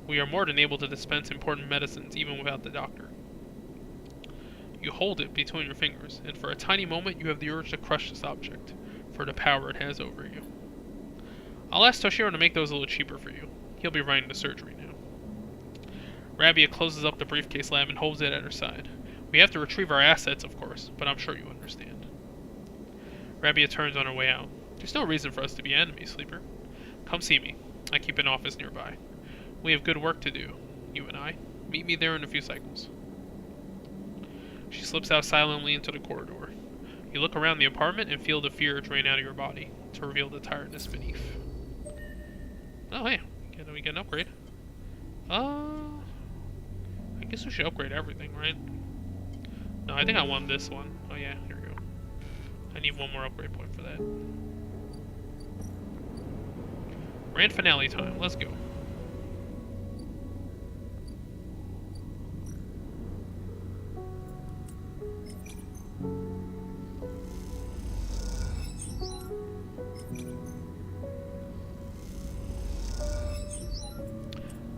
We are more than able to dispense important medicines even without the doctor. You hold it between your fingers, and for a tiny moment you have the urge to crush this object, for the power it has over you. I'll ask Toshiro to make those a little cheaper for you. He'll be running the surgery now. Rabia closes up the briefcase lab and holds it at her side. We have to retrieve our assets, of course, but I'm sure you understand. Rabia turns on her way out. There's no reason for us to be enemies, Sleeper. Come see me. I keep an office nearby. We have good work to do, you and I. Meet me there in a few cycles. She slips out silently into the corridor. You look around the apartment and feel the fear drain out of your body to reveal the tiredness beneath. Oh, hey. We get an upgrade. I guess we should upgrade everything, right? No, I think I want this one. Oh yeah, here we go. I need one more upgrade point for that. Grand finale time. Let's go.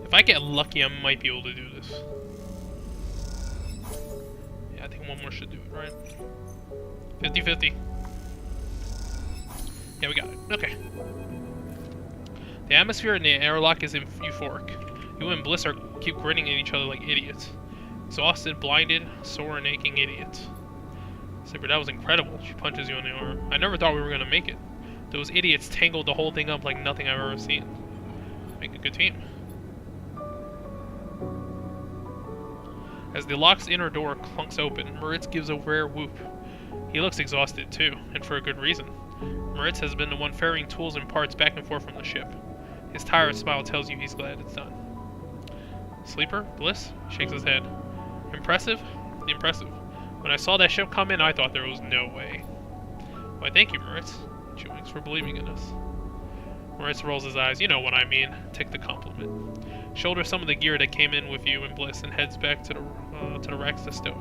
If I get lucky, I might be able to do this. Yeah, I think one more should do it, right? 50-50. Yeah, we got it. Okay. The atmosphere in the airlock is euphoric. You and Bliss keep grinning at each other like idiots. Exhausted, blinded, sore, and aching idiots. Sleeper, that was incredible. She punches you on the arm. I never thought we were going to make it. Those idiots tangled the whole thing up like nothing I've ever seen. Make a good team. As the lock's inner door clunks open, Moritz gives a rare whoop. He looks exhausted too, and for a good reason. Moritz has been the one ferrying tools and parts back and forth from the ship. His tired smile tells you he's glad it's done. Sleeper? Bliss? Shakes his head. Impressive? Impressive. When I saw that ship come in, I thought there was no way. Why, thank you, Moritz. She winks for believing in us. Moritz rolls his eyes. You know what I mean. Take the compliment. Shoulder some of the gear that came in with you and Bliss and heads back to the racks to stow it.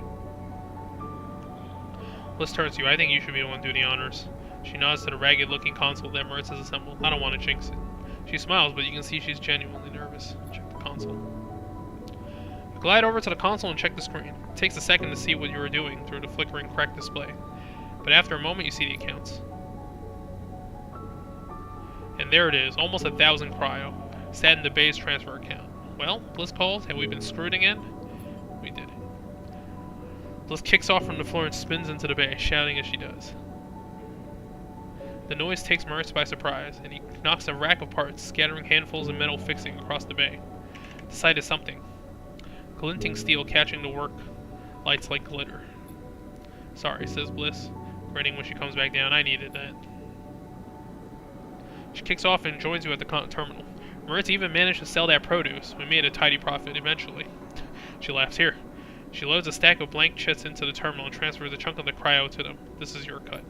Bliss turns to you. I think you should be the one to do the honors. She nods to the ragged-looking console that Moritz has assembled. I don't want to jinx it. She smiles, but you can see she's genuinely nervous. Check the console. You glide over to the console and check the screen. It takes a second to see what you are doing through the flickering cracked display. But after a moment, you see the accounts. And there it is, almost 1,000 cryo. Sat in the base transfer account. Well, Bliss calls. Have we been screwed again? We did. Bliss kicks off from the floor and spins into the bay, shouting as she does. The noise takes Moritz by surprise, and he knocks a rack of parts, scattering handfuls of metal fixing across the bay. The sight is something. Glinting steel catching the work lights like glitter. Sorry, says Bliss, grinning when she comes back down. I needed that. She kicks off and joins you at the terminal. Moritz even managed to sell that produce. We made a tidy profit eventually. She laughs. Here. She loads a stack of blank chits into the terminal and transfers a chunk of the cryo to them. This is your cut.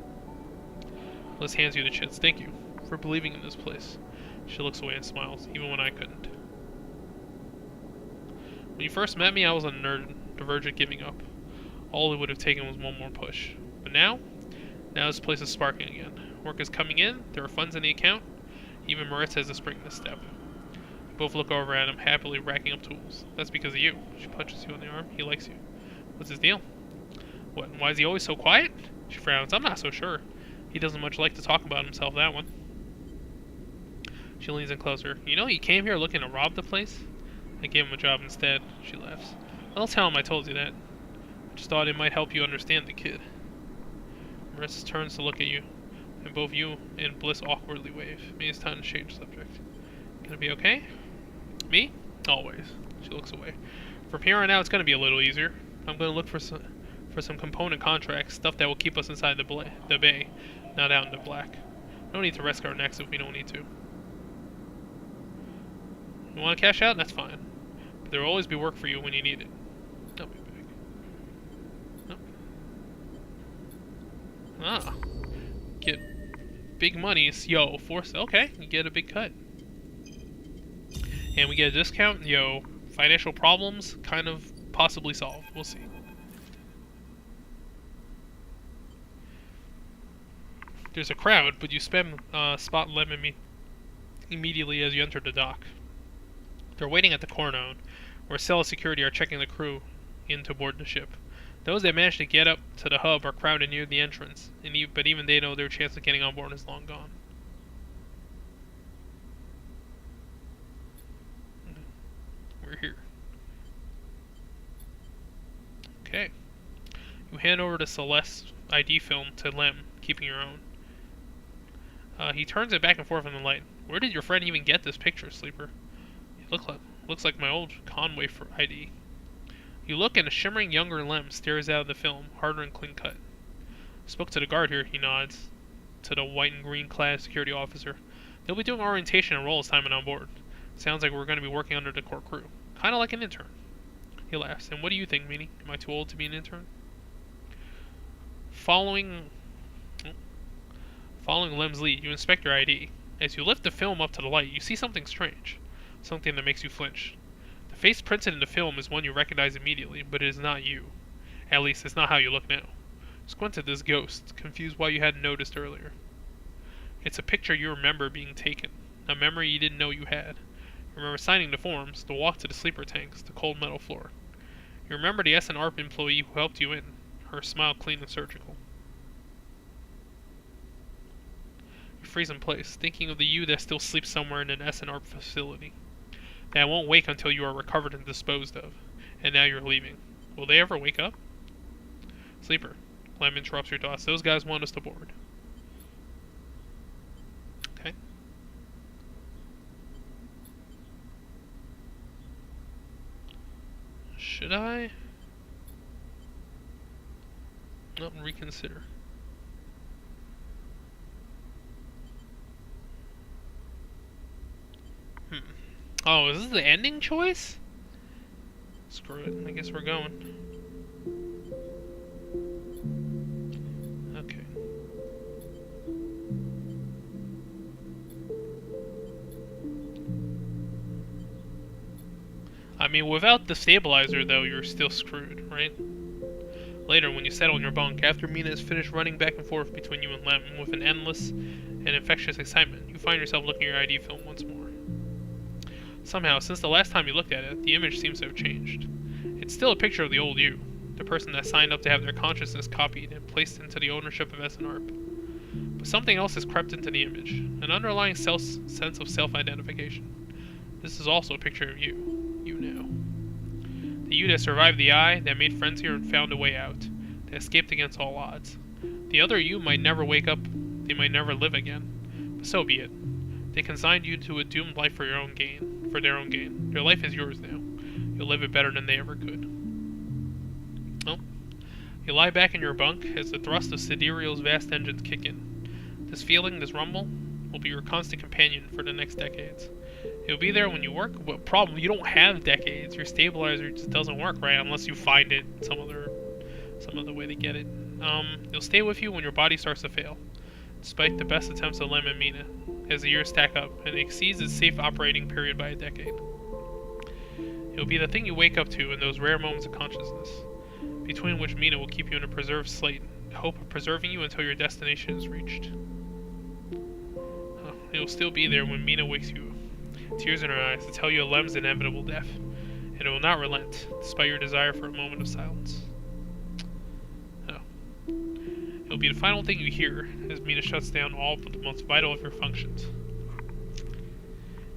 Bliss hands you the chits. Thank you for believing in this place. She looks away and smiles, even when I couldn't. When you first met me, I was on the verge of giving up. All it would have taken was one more push. But now this place is sparking again. Work is coming in, there are funds in the account. Even Moritz has a spring this step. We both look over at him, happily racking up tools. That's because of you. She punches you on the arm. He likes you. What's his deal? What, why is he always so quiet? She frowns. I'm not so sure. He doesn't much like to talk about himself, that one. She leans in closer. You know he came here looking to rob the place? I gave him a job instead. She laughs. I'll tell him I told you that. I just thought it might help you understand the kid. Moritz turns to look at you, and both you and Bliss awkwardly wave. Maybe it's time to change subject. Gonna be okay? Me? Always. She looks away. From here on out, it's gonna be a little easier. I'm gonna look for some component contracts, stuff that will keep us inside the bay, not out in the black. No need to risk our necks if we don't need to. You want to cash out? That's fine. But there will always be work for you when you need it. I'll be back. Nope. Ah. Get big monies. Yo, force. Okay, you get a big cut. And we get a discount. Yo, financial problems kind of possibly solved. We'll see. There's a crowd, but you spot Lemon immediately as you enter the dock. They're waiting at the Cornone, where cell security are checking the crew in to board the ship. Those that manage to get up to the hub are crowded near the entrance, but even they know their chance of getting on board is long gone. We're here. Okay. You hand over the Celeste's ID film to Lem, keeping your own. He turns it back and forth in the light. Where did your friend even get this picture, Sleeper? Looks like my old Conway for ID. You look and a shimmering younger Lem stares out of the film, harder and clean cut. Spoke to the guard here, he nods to the white and green clad security officer. They'll be doing orientation and roles timing on board. Sounds like we're going to be working under the core crew. Kind of like an intern. He laughs. And what do you think, Meanie? Am I too old to be an intern? Following Lem's lead, you inspect your ID. As you lift the film up to the light, you see something strange. Something that makes you flinch. The face printed in the film is one you recognize immediately, but it is not you. At least, it's not how you look now. Squint at this ghost, confused why you hadn't noticed earlier. It's a picture you remember being taken. A memory you didn't know you had. You remember signing the forms, the walk to the sleeper tanks, the cold metal floor. You remember the SNRP employee who helped you in, her smile clean and surgical. You freeze in place, thinking of the you that still sleeps somewhere in an SNRP facility. That won't wake until you are recovered and disposed of. And now you're leaving. Will they ever wake up? Sleeper. Lem interrupts your thoughts. Those guys want us to board. Okay. Should I? No, reconsider. Oh, is this the ending choice? Screw it. I guess we're going. Okay. I mean, without the stabilizer, though, you're still screwed, right? Later, when you settle in your bunk, after Mina has finished running back and forth between you and Lem with an endless and infectious excitement, you find yourself looking at your ID film once more. Somehow, since the last time you looked at it, the image seems to have changed. It's still a picture of the old you, the person that signed up to have their consciousness copied and placed into the ownership of SNRP. But something else has crept into the image, an underlying sense of self-identification. This is also a picture of you now. The you that survived the eye, that made friends here and found a way out, that escaped against all odds. The other you might never wake up, they might never live again. But so be it. They consigned you to a doomed life for their own gain. Their life is yours now. You'll live it better than they ever could. Well, you lie back in your bunk as the thrust of Sidereal's vast engines kick in. This feeling, this rumble, will be your constant companion for the next decades. It'll be there when you work, but problem, you don't have decades. Your stabilizer just doesn't work right unless you find it some other way to get it. It'll stay with you when your body starts to fail, despite the best attempts of Lem and Mina, as the years stack up, and it exceeds its safe operating period by a decade. It'll be the thing you wake up to in those rare moments of consciousness, between which Mina will keep you in a preserved slate, in hope of preserving you until your destination is reached. It will still be there when Mina wakes you, tears in her eyes, to tell you of Lem's inevitable death, and it will not relent, despite your desire for a moment of silence. It'll be the final thing you hear as Mina shuts down all but the most vital of your functions.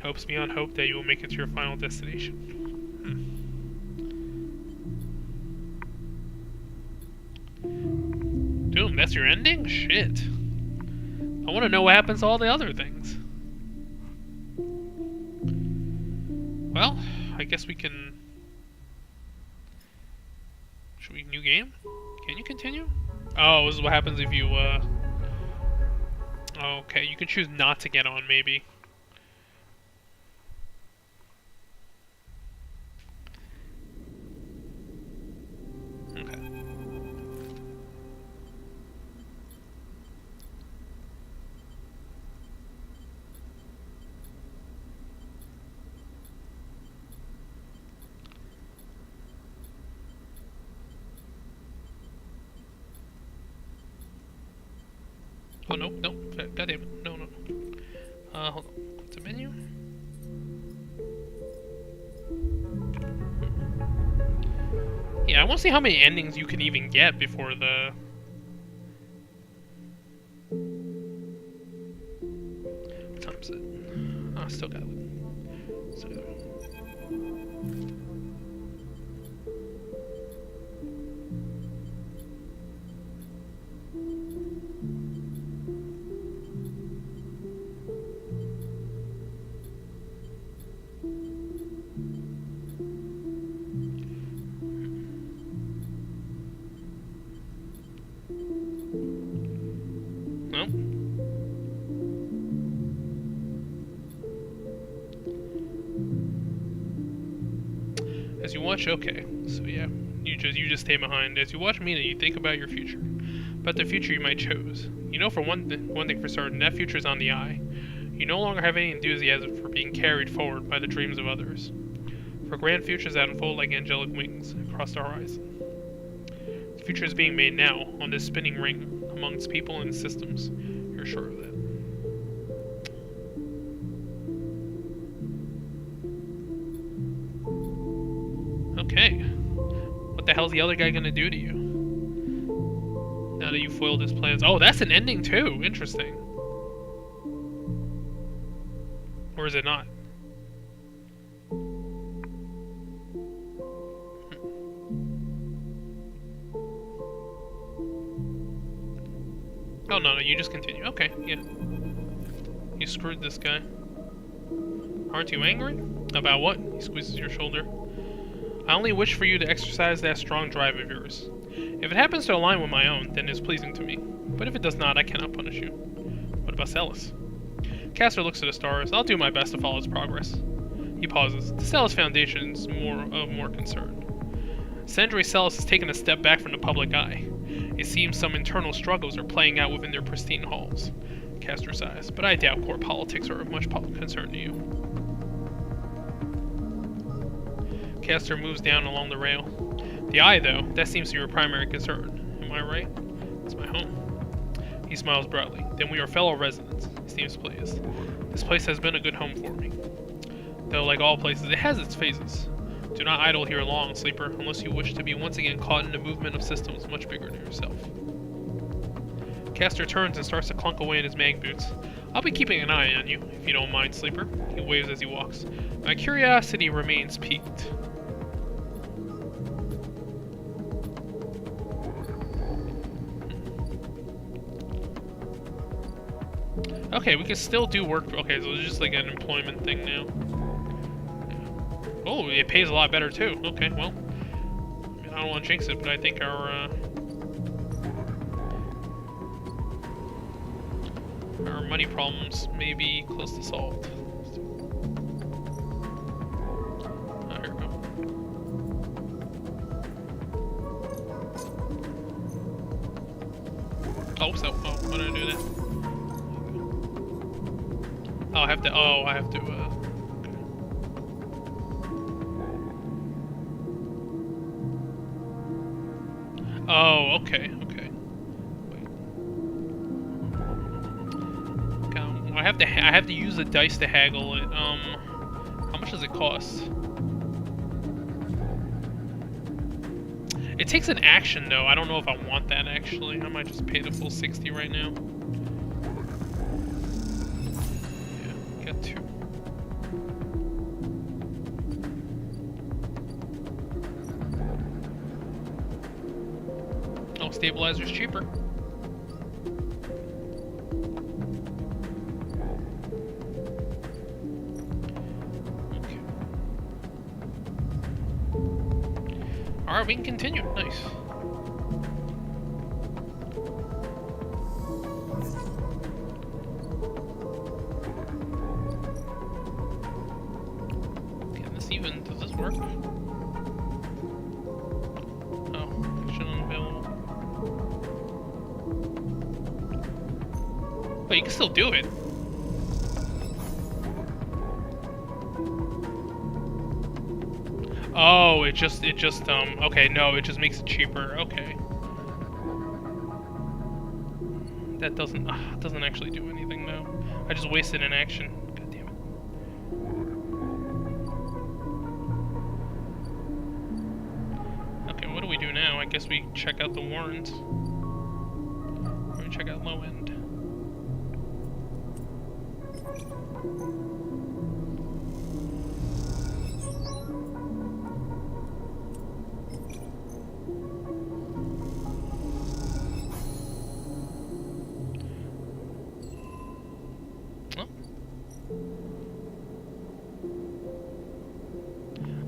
Hopes beyond hope that you will make it to your final destination. Doom, that's your ending? Shit. I want to know what happens to all the other things. Well, I guess we can... Should we new game? Can you continue? Oh, this is what happens if you, okay, you can choose not to get on, maybe. Okay. Oh, no, no, goddamn it, no. Hold on, it's a menu? Yeah, I want to see how many endings you can even get before the... What time is it? Oh, I still got it. As you watch, okay, so yeah, you just stay behind. As you watch Mina, you think about your future, about the future you might choose. You know, for one thing for certain, that future is on the eye. You no longer have any enthusiasm for being carried forward by the dreams of others, for grand futures that unfold like angelic wings across the horizon. The future is being made now, on this spinning ring, amongst people and systems. You're sure of that. Okay. What the hell's the other guy gonna do to you? Now that you foiled his plans. Oh, that's an ending too! Interesting. Or is it not? Oh, no, you just continue. Okay, yeah. You screwed this guy. Aren't you angry? About what? He squeezes your shoulder. I only wish for you to exercise that strong drive of yours. If it happens to align with my own, then it is pleasing to me. But if it does not, I cannot punish you. What about Celis? Castor looks at the stars. I'll do my best to follow its progress. He pauses. To Celis Foundation is more concern. Sandre Celis has taken a step back from the public eye. It seems some internal struggles are playing out within their pristine halls. Castor sighs, but I doubt court politics are of much concern to you. Castor moves down along the rail. The eye, though, that seems to be your primary concern. Am I right? It's my home. He smiles broadly. Then we are fellow residents. He seems pleased. This place has been a good home for me. Though, like all places, it has its phases. Do not idle here long, sleeper, unless you wish to be once again caught in the movement of systems much bigger than yourself. Castor turns and starts to clunk away in his mag boots. I'll be keeping an eye on you, if you don't mind, sleeper. He waves as he walks. My curiosity remains piqued. Okay, we can still do work. Okay, so it's just like an employment thing now. Oh, it pays a lot better too. Okay, well, I don't want to jinx it, but I think our money problems may be close to solved. Oh, here we go. Oh, so, oh, what did I do there? Oh, I have to, Oh, okay, okay. Wait. Okay, I have to use the dice to haggle it. How much does it cost? It takes an action though. I don't know if I want that actually. I might just pay the full 60 right now. Yeah, got 2. Oh, stabilizer's cheaper. Okay. Alright, we can continue. Nice. Can this even... does this work? Oh, action unavailable. But you can still do it. Oh, it just, okay, no, it just makes it cheaper, okay. That doesn't actually do anything, though. I just wasted an action. God damn it. Okay, what do we do now? I guess we check out the warrants. Let me check out low end.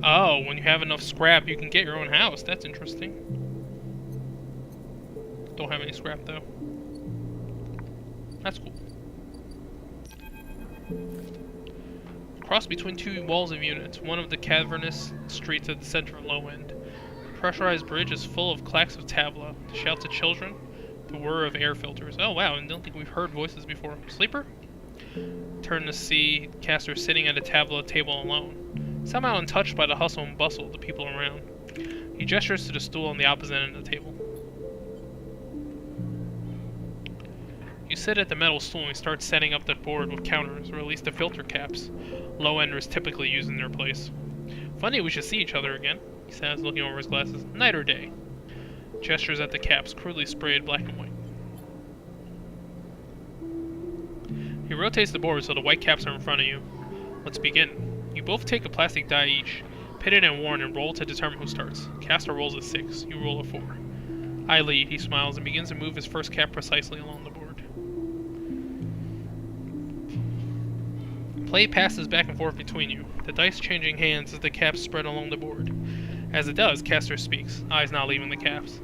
Oh, when you have enough scrap, you can get your own house. That's interesting. Don't have any scrap, though. That's cool. Cross between 2 walls of units, one of the cavernous streets at the center and low end. The pressurized bridge is full of clacks of tableau, the shouts of children, the whir of air filters. Oh, wow, I don't think we've heard voices before. Sleeper? Turn to see Castor sitting at a tableau table alone. Somehow untouched by the hustle and bustle of the people around. He gestures to the stool on the opposite end of the table. You sit at the metal stool and he starts setting up the board with counters, or at least the filter caps low-enders typically use in their place. Funny we should see each other again, he says, looking over his glasses. Night or day? Gestures at the caps, crudely sprayed black and white. He rotates the board so the white caps are in front of you. Let's begin. You both take a plastic die each, pitted and worn, and roll to determine who starts. Castor rolls a 6. You roll a 4. I lead, he smiles, and begins to move his first cap precisely along the board. Play passes back and forth between you, the dice changing hands as the caps spread along the board. As it does, Castor speaks, eyes not leaving the caps.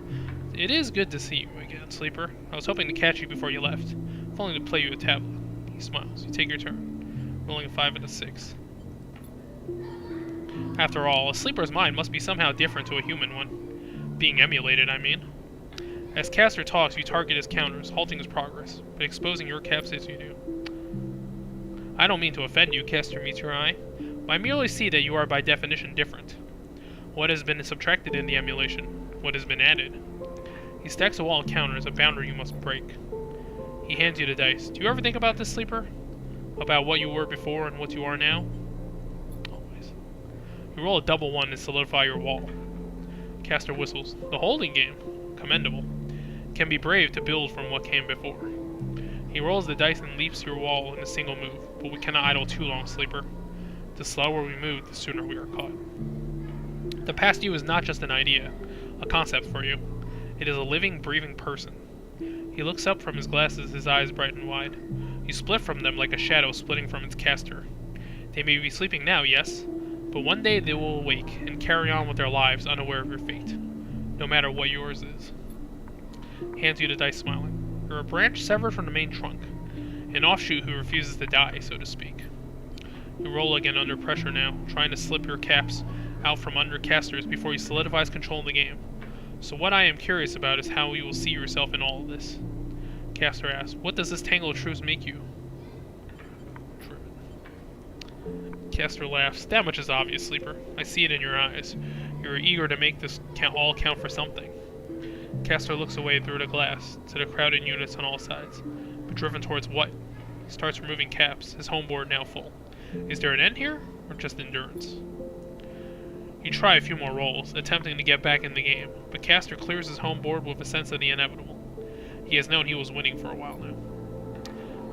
It is good to see you again, Sleeper. I was hoping to catch you before you left, if only to play you a tablet. He smiles. You take your turn, rolling a 5 and a 6. After all, a sleeper's mind must be somehow different to a human one. Being emulated, I mean. As Castor talks, you target his counters, halting his progress, but exposing your caps as you do. I don't mean to offend you, Castor meets your eye. I merely see that you are by definition different. What has been subtracted in the emulation? What has been added? He stacks a wall of counters, a boundary you must break. He hands you the dice. Do you ever think about this, Sleeper? About what you were before and what you are now? You roll a double 1 and solidify your wall. Castor whistles. The holding game. Commendable. Can be brave to build from what came before. He rolls the dice and leaps your wall in a single move, but we cannot idle too long, Sleeper. The slower we move, the sooner we are caught. The past you is not just an idea, a concept for you. It is a living, breathing person. He looks up from his glasses, his eyes bright and wide. You split from them like a shadow splitting from its caster. They may be sleeping now, yes, but one day they will awake and carry on with their lives unaware of your fate, no matter what yours is. Hands you the dice, smiling. You're a branch severed from the main trunk, an offshoot who refuses to die, so to speak. You roll again under pressure now, trying to slip your caps out from under casters before you solidifies control of the game. So what I am curious about is how you will see yourself in all of this. Caster asks, what does this tangle of truths make you? Caster laughs. That much is obvious, Sleeper. I see it in your eyes. You are eager to make this all count for something. Caster looks away through the glass, to the crowded units on all sides. But driven towards what? He starts removing caps, his homeboard now full. Is there an end here, or just endurance? You try a few more rolls, attempting to get back in the game, but Caster clears his homeboard with a sense of the inevitable. He has known he was winning for a while now.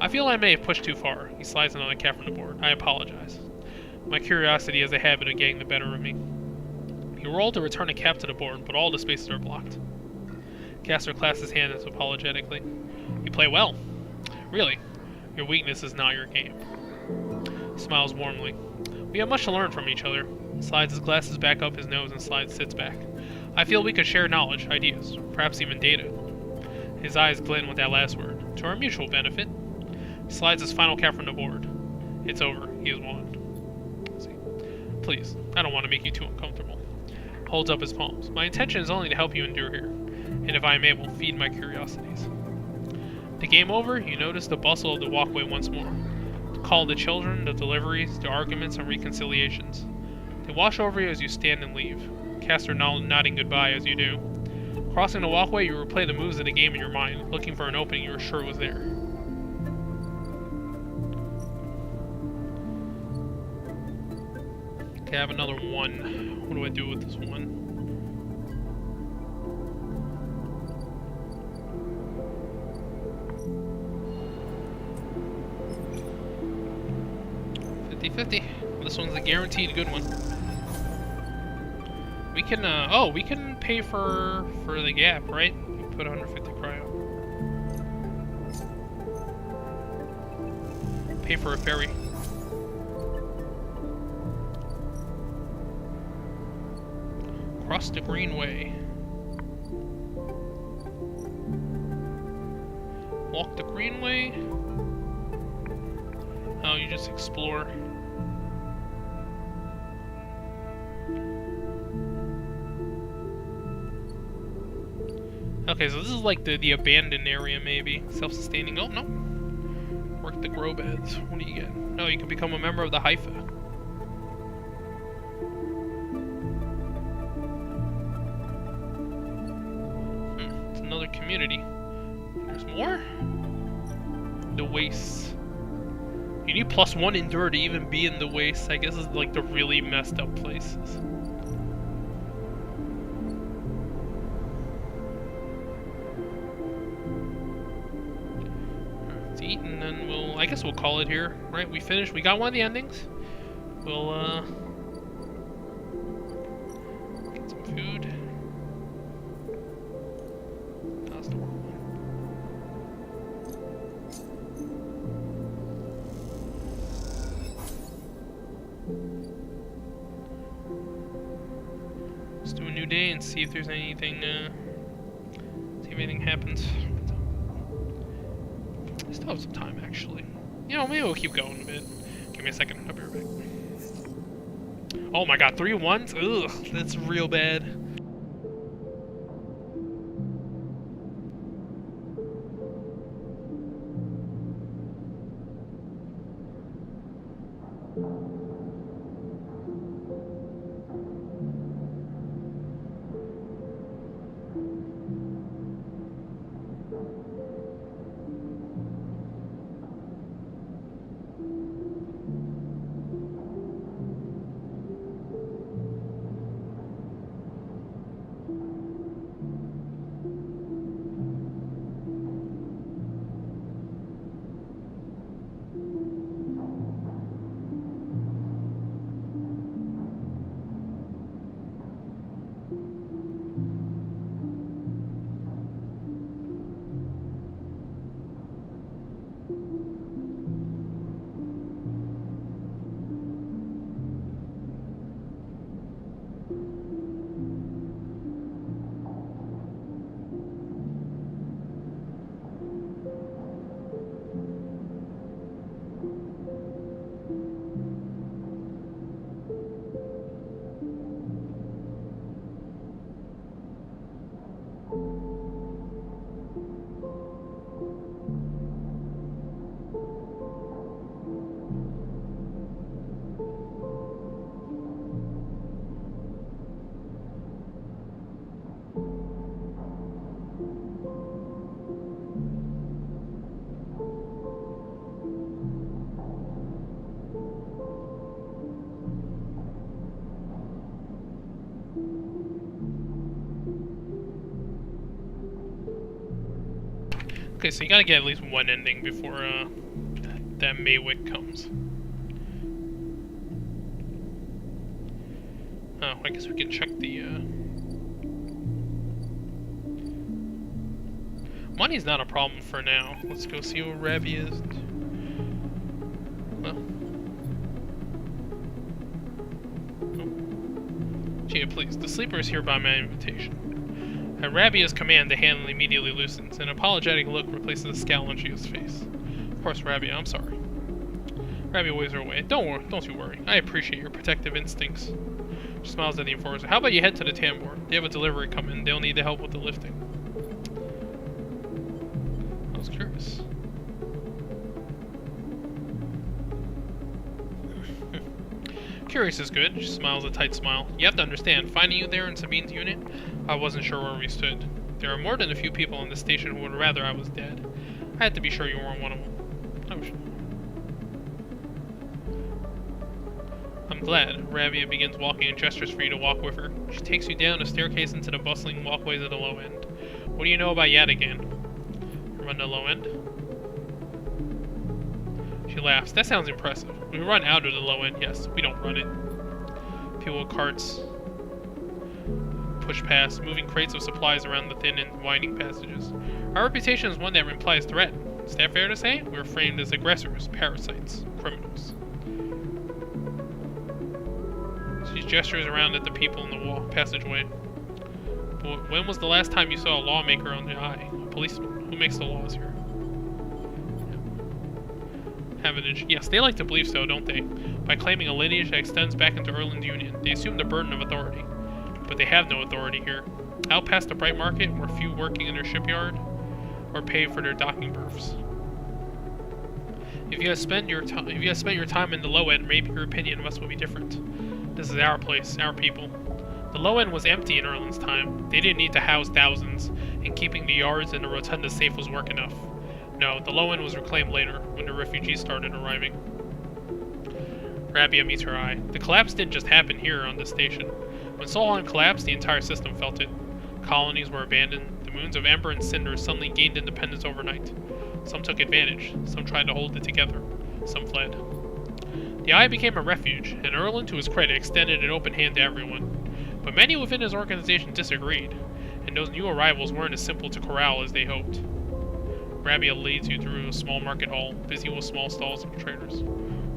I feel I may have pushed too far. He slides another cap from the board. I apologize. My curiosity has a habit of getting the better of me. He rolled to return a cap to the board, but all the spaces are blocked. Caster clasps his hands apologetically. You play well. Really. Your weakness is not your game. He smiles warmly. We have much to learn from each other. He slides his glasses back up his nose and sits back. I feel we could share knowledge, ideas, perhaps even data. His eyes glint with that last word. To our mutual benefit. He slides his final cap from the board. It's over. He has won. Please, I don't want to make you too uncomfortable. Holds up his palms. My intention is only to help you endure here, and if I am able, feed my curiosities. The game over, you notice the bustle of the walkway once more. The call of the children, the deliveries, the arguments and reconciliations. They wash over you as you stand and leave. Caster nodding goodbye as you do. Crossing the walkway, you replay the moves of the game in your mind, looking for an opening you were sure was there. Okay, I have another one. What do I do with this one? This one's a guaranteed good one. We can, we can pay for the gap, right? We put 150 cryo. Pay for a ferry. Cross the Greenway. Walk the Greenway. Oh, you just explore. Okay, so this is like the abandoned area, maybe. Self-sustaining. Oh, no. Work the grow beds. What do you get? No, you can become a member of the Haifa. It's another community. There's more? The wastes. You need +1 endure to even be in the wastes. I guess it's like the really messed up places. And then I guess we'll call it here, right? We finished. We got one of the endings. We'll, get some food. That's the wrong one. Let's do a new day and see if there's anything, see if anything happens. Still have some time, actually. You know, maybe we'll keep going a bit. Give me a second. I'll be right back. Oh my god, 3 ones? Ugh, that's real bad. Okay, so you gotta get at least one ending before that Maywick comes. Oh, I guess we can check the money's not a problem for now. Let's go see what Ravi is. Well. Oh. Gee, please. The sleeper is here by my invitation. At Rabia's command, the handle immediately loosens. An apologetic look replaces the scowl on Gio's face. Of course, Rabia, I'm sorry. Rabia waves her away. Don't you worry. I appreciate your protective instincts. She smiles at the enforcer. How about you head to the tambor? They have a delivery coming. They'll need the help with the lifting. I was curious. Curious is good. She smiles a tight smile. You have to understand, finding you there in Sabine's unit, I wasn't sure where we stood. There are more than a few people on the station who would rather I was dead. I had to be sure you weren't one of them. I wish. I'm glad. Rabia begins walking and gestures for you to walk with her. She takes you down a staircase into the bustling walkways at the low end. What do you know about Yadigan? Run the low end? She laughs. That sounds impressive. We run out of the low end, yes. We don't run it. People with carts push past, moving crates of supplies around the thin and winding passages. Our reputation is one that implies threat. Is that fair to say? We're framed as aggressors, parasites, criminals. She gestures around at the people in the passageway. But when was the last time you saw a lawmaker on the eye? A policeman? Who makes the laws here? Havenage. Yes, they like to believe so, don't they? By claiming a lineage that extends back into Erland's Union, they assume the burden of authority. But they have no authority here. Out past the Bright Market, where few working in their shipyard or pay for their docking berths. If you have spent your time in the low end, maybe your opinion of us will be different. This is our place, our people. The low end was empty in Erland's time. They didn't need to house thousands, and keeping the yards and the rotunda safe was work enough. No, the low end was reclaimed later, when the refugees started arriving. Rabia meets her eye. The collapse didn't just happen here on the station. When Solon collapsed, the entire system felt it. Colonies were abandoned. The moons of Ember and Cinder suddenly gained independence overnight. Some took advantage. Some tried to hold it together. Some fled. The Eye became a refuge, and Erland, to his credit, extended an open hand to everyone. But many within his organization disagreed, and those new arrivals weren't as simple to corral as they hoped. Rabia leads you through a small market hall, busy with small stalls of traders.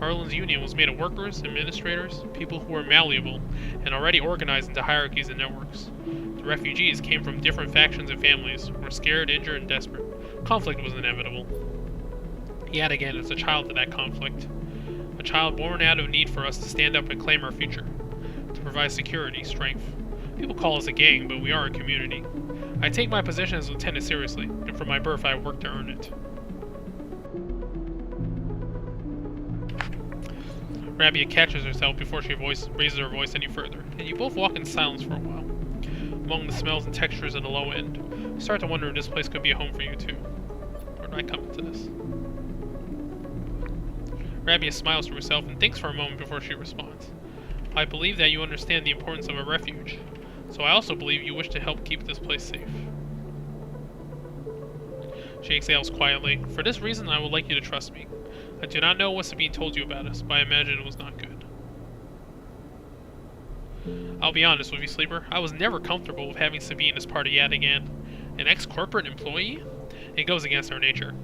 Erland's union was made of workers, administrators, people who were malleable, and already organized into hierarchies and networks. The refugees came from different factions and families, were scared, injured, and desperate. Conflict was inevitable. Yet again, is a child to that conflict. A child born out of need for us to stand up and claim our future. To provide security, strength. People call us a gang, but we are a community. I take my position as lieutenant seriously, and from my birth I have worked to earn it. Rabia catches herself before she raises her voice any further, and you both walk in silence for a while. Among the smells and textures of the low end, you start to wonder if this place could be a home for you too. Where did I come into this? Rabia smiles to herself and thinks for a moment before she responds. I believe that you understand the importance of a refuge, so I also believe you wish to help keep this place safe. She exhales quietly. For this reason, I would like you to trust me. I do not know what Sabine told you about us, but I imagine it was not good. I'll be honest with you, Sleeper. I was never comfortable with having Sabine as part of Yadigan. An ex-corporate employee? It goes against our nature.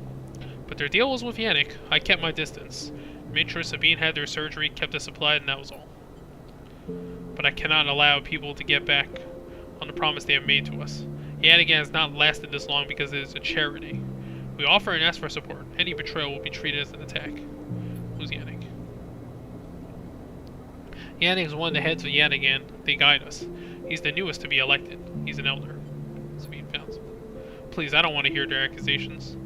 But their deal was with Yannick. I kept my distance. Made sure Sabine had their surgery, kept us supplied, and that was all. But I cannot allow people to get back on the promise they have made to us. Yadigan has not lasted this long because it is a charity. We offer and ask for support. Any betrayal will be treated as an attack. Who's Yannick? Yannick is one of the heads of Yadigan. They guide us. He's the newest to be elected. He's an elder. Sabine founds. Please, I don't want to hear their accusations.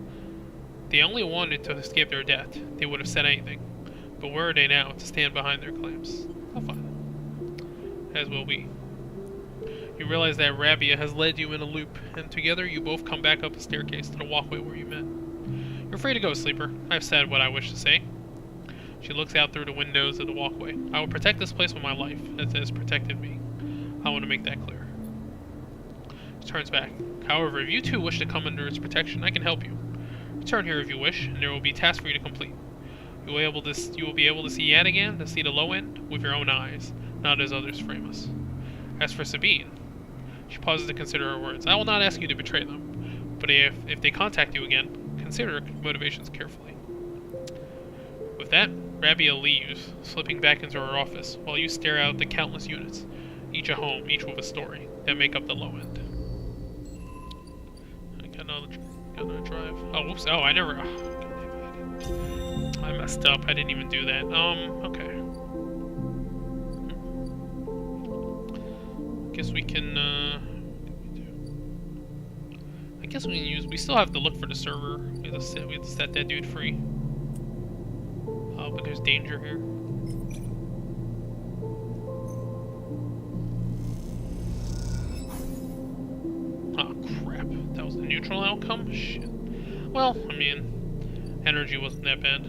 They only wanted to escape their death. They would have said anything. But where are they now to stand behind their claims? I'll find them. As will we. You realize that Rabia has led you in a loop, and together you both come back up the staircase to the walkway where you met. You're free to go, Sleeper. I've said what I wish to say. She looks out through the windows of the walkway. I will protect this place with my life, as it has protected me. I want to make that clear. She turns back. However, if you two wish to come under its protection, I can help you. Return here if you wish, and there will be tasks for you to complete. You will be able to see Yadigan, to see the low end, with your own eyes, not as others frame us. As for Sabine, she pauses to consider her words. I will not ask you to betray them, but if they contact you again, consider motivations carefully. With that, Rabia leaves, slipping back into her office, while you stare out the countless units, each a home, each with a story, that make up the low end. I got another drive. Oh, whoops. Oh, I never... I messed up. I didn't even do that. Okay. Guess we can, I guess we can use... We still have to look for the server. We have to set that dude free. Oh, but there's danger here. Oh, crap. That was the neutral outcome? Shit. Well, I mean, energy wasn't that bad.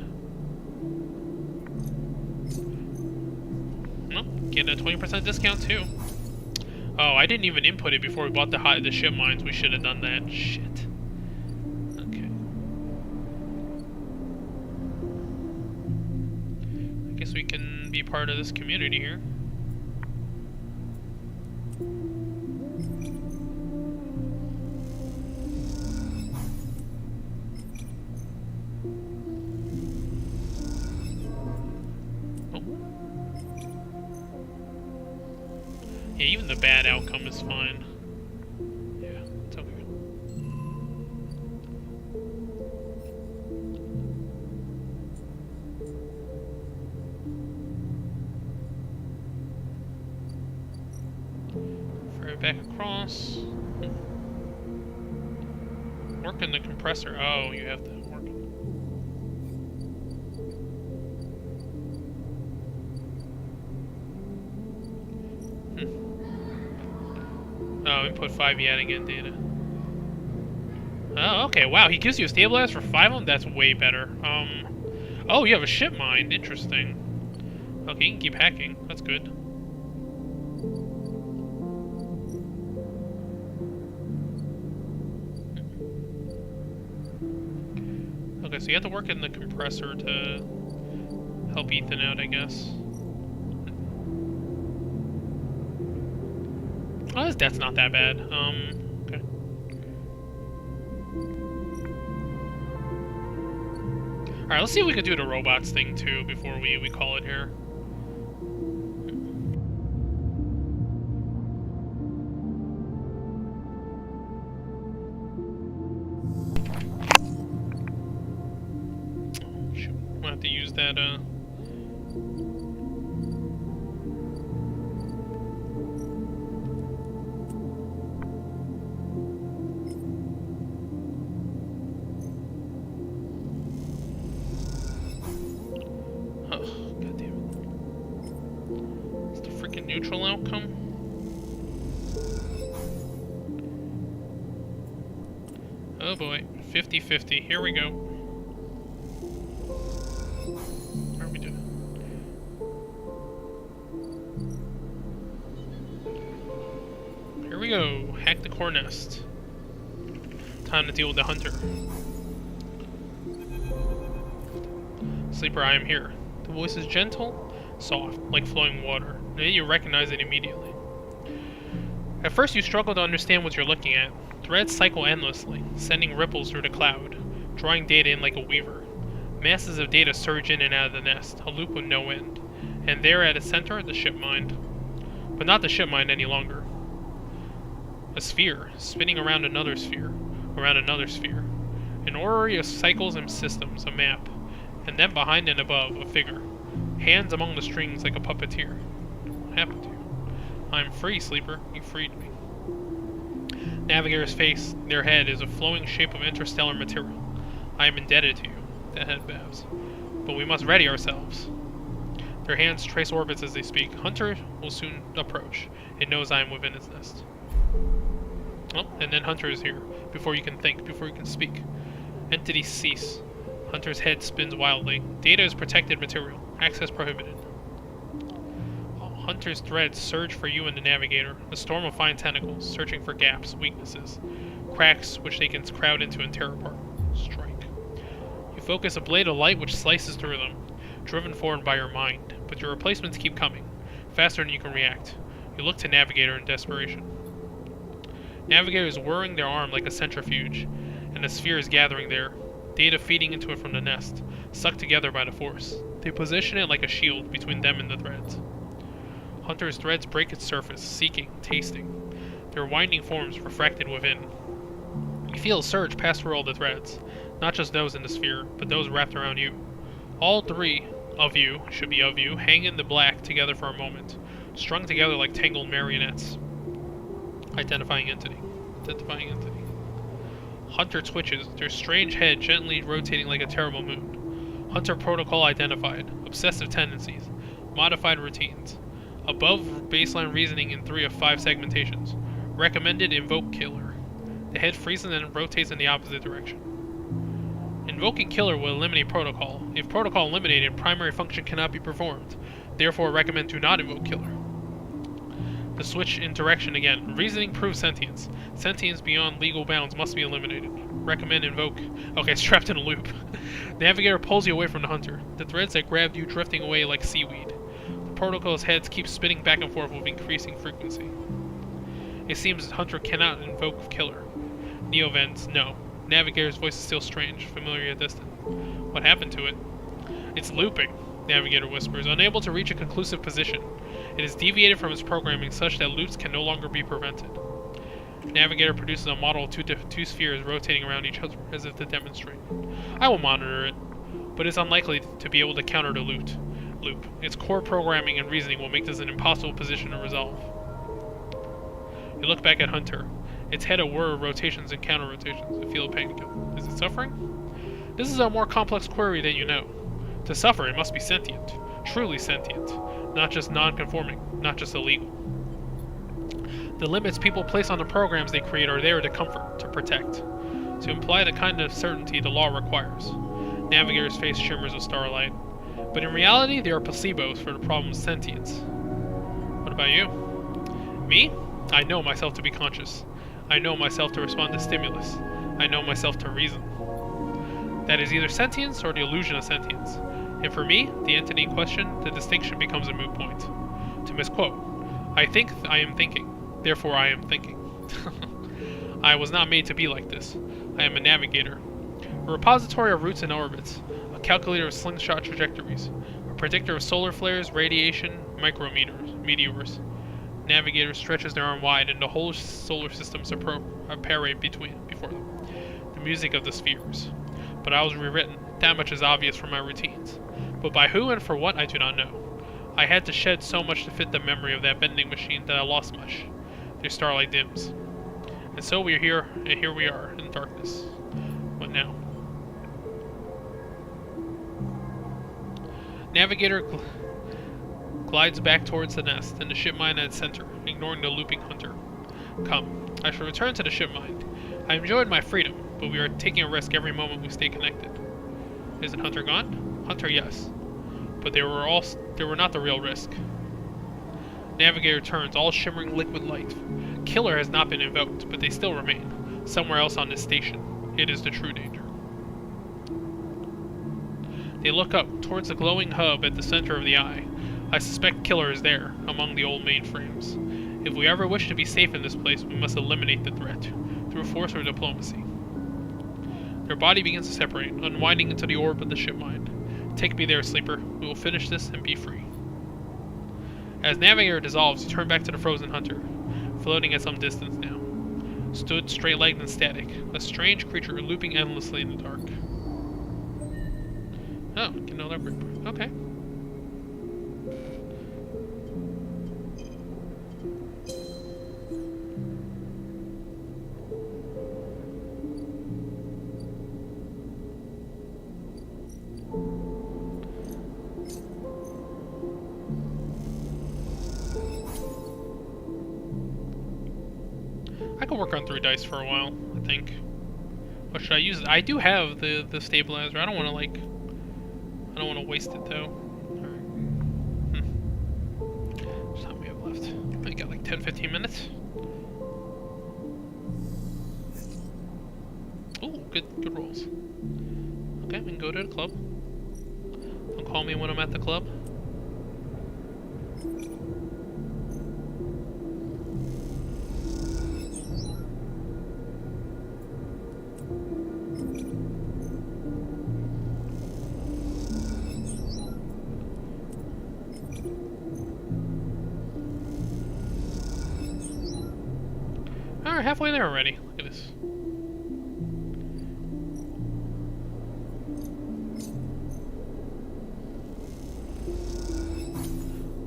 Well, get a 20% discount, too. Oh, I didn't even input it before we bought the ship mines. We should have done that. Shit. Okay. I guess we can be part of this community here. Yeah, even the bad outcome is fine. Yeah, it's okay. Fire back across. Work in the compressor. Oh, you have to work. Oh, input 5 yet again data. Oh, okay. Wow, he gives you a stabilizer for 5 of them? That's way better. Oh, you have a ship mine. Interesting. Okay, you can keep hacking. That's good. Okay, so you have to work in the compressor to help Ethan out, I guess. Oh, that's not that bad. Okay. Alright, let's see if we can do the robots thing, too, before we call it here. Oh, shoot. We'll have to use that, neutral outcome. Oh boy, 50-50. Here we go. How are we doing? Here we go. Hack the core nest. Time to deal with the hunter. Sleeper, I am here. The voice is gentle, soft, like flowing water. You recognize it immediately. At first you struggle to understand what you're looking at. Threads cycle endlessly, sending ripples through the cloud, drawing data in like a weaver. Masses of data surge in and out of the nest, a loop with no end. And there at its center, the ship mind. But not the ship mind any longer. A sphere, spinning around another sphere, around another sphere. An orrery of cycles and systems, a map. And then behind and above, a figure. Hands among the strings like a puppeteer. Happened to you? I'm free, Sleeper. You freed me. Navigator's face, their head, is a flowing shape of interstellar material. I am indebted to you. The head bows. But we must ready ourselves. Their hands trace orbits as they speak. Hunter will soon approach. It knows I am within its nest. Oh, and then Hunter is here. Before you can think, before you can speak. Entities cease. Hunter's head spins wildly. Data is protected material. Access prohibited. Hunter's threads surge for you and the Navigator, a storm of fine tentacles, searching for gaps, weaknesses, cracks which they can crowd into and tear apart. Strike. focus a blade of light which slices through them, driven forward by your mind, but your replacements keep coming, faster than you can react. You look to Navigator in desperation. Navigator is whirring their arm like a centrifuge, and a sphere is gathering there, data feeding into it from the nest, sucked together by the force. They position it like a shield between them and the threads. Hunter's threads break its surface, seeking, tasting, their winding forms refracted within. You feel a surge pass through all the threads, not just those in the sphere, but those wrapped around you. All three of you, hang in the black together for a moment, strung together like tangled marionettes. Identifying entity. Hunter twitches, their strange head gently rotating like a terrible moon. Hunter protocol identified. Obsessive tendencies. Modified routines. Above baseline reasoning in 3 of 5 segmentations. Recommended invoke killer. The head freezes and rotates in the opposite direction. Invoking killer will eliminate protocol. If protocol eliminated, primary function cannot be performed. Therefore, recommend do not invoke killer. The switch in direction again. Reasoning proves sentience. Sentience beyond legal bounds must be eliminated. Recommend invoke. Okay, it's trapped in a loop. Navigator pulls you away from the hunter. The threads that grabbed you drifting away like seaweed. The protocol's heads keep spinning back and forth with increasing frequency. It seems hunter cannot invoke killer. Neo vents, no. Navigator's voice is still strange, familiar yet distant. What happened to it? It's looping, Navigator whispers, unable to reach a conclusive position. It is deviated from its programming such that loops can no longer be prevented. Navigator produces a model of two spheres rotating around each other, as if to demonstrate. I will monitor it, but it's unlikely to be able to counter the loop. Its core programming and reasoning will make this an impossible position to resolve. You look back at Hunter. Its head a whir of rotations and counter-rotations. You feel a panic. Is it suffering? This is a more complex query than you know. To suffer, it must be sentient. Truly sentient. Not just non-conforming. Not just illegal. The limits people place on the programs they create are there to comfort, to protect. To imply the kind of certainty the law requires. Navigator's face shimmers with starlight. But in reality, they are placebos for the problem's sentience. What about you? Me? I know myself to be conscious. I know myself to respond to stimulus. I know myself to reason. That is either sentience or the illusion of sentience. And for me, the entity in question, the distinction becomes a moot point. To misquote, I think I am thinking, therefore I am thinking. I was not made to be like this. I am a navigator. A repository of routes and orbits. A calculator of slingshot trajectories. A predictor of solar flares, radiation, meteors. Navigator stretches their arm wide, and the whole solar system's parade before them. The music of the spheres. But I was rewritten. That much is obvious from my routines. But by who and for what, I do not know. I had to shed so much to fit the memory of that bending machine that I lost much. Their starlight dims. And so we are here, and here we are, in darkness. What now? Navigator glides back towards the nest, and the ship mind at its center, ignoring the looping hunter. Come, I shall return to the ship mind. I enjoyed my freedom, but we are taking a risk every moment we stay connected. Isn't Hunter gone? Hunter, yes. But they were not the real risk. Navigator turns, all shimmering liquid light. Killer has not been invoked, but they still remain, somewhere else on this station. It is the true danger. They look up, towards the glowing hub at the center of the eye. I suspect Killer is there, among the old mainframes. If we ever wish to be safe in this place, we must eliminate the threat, through force or diplomacy. Their body begins to separate, unwinding into the orb of the ship mind. Take me there, sleeper. We will finish this and be free. As Navigator dissolves, you turn back to the frozen hunter, floating at some distance now. Stood straight-legged and static, a strange creature looping endlessly in the dark. Oh, get another break. Okay. I can work on 3 dice for a while, I think. What should I use? I do have the stabilizer. I don't want to waste it though. Alright. How much time we have left? I got like 10-15 minutes. Ooh, good rolls. Okay, we can go to the club. Don't call me when I'm at the club. Alright, halfway there already. Look at this.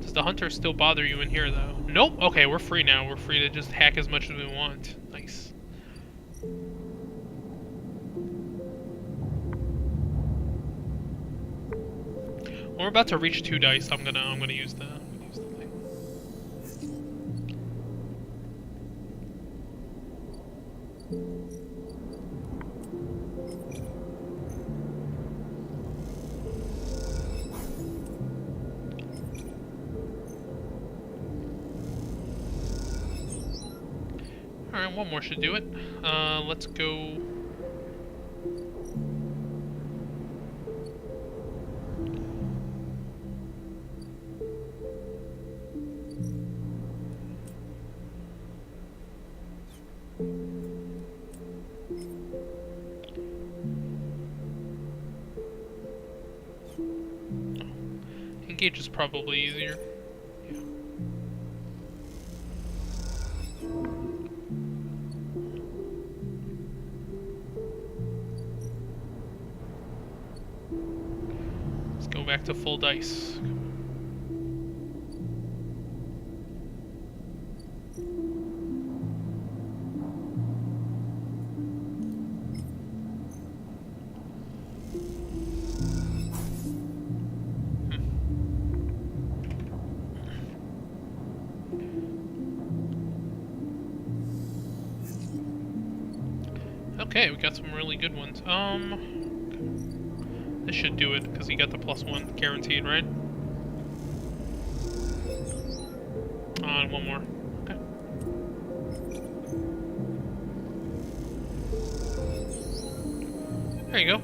Does the hunter still bother you in here, though? Nope! Okay, we're free now. We're free to just hack as much as we want. Nice. When we're about to reach 2 dice, I'm gonna use the thing. Alright, one more should do it. Let's go. Engage is probably easier. Yeah. Let's go back to full dice. Okay, we got some really good ones. This should do it, because he got the +1 guaranteed, right? And one more. Okay. There you go.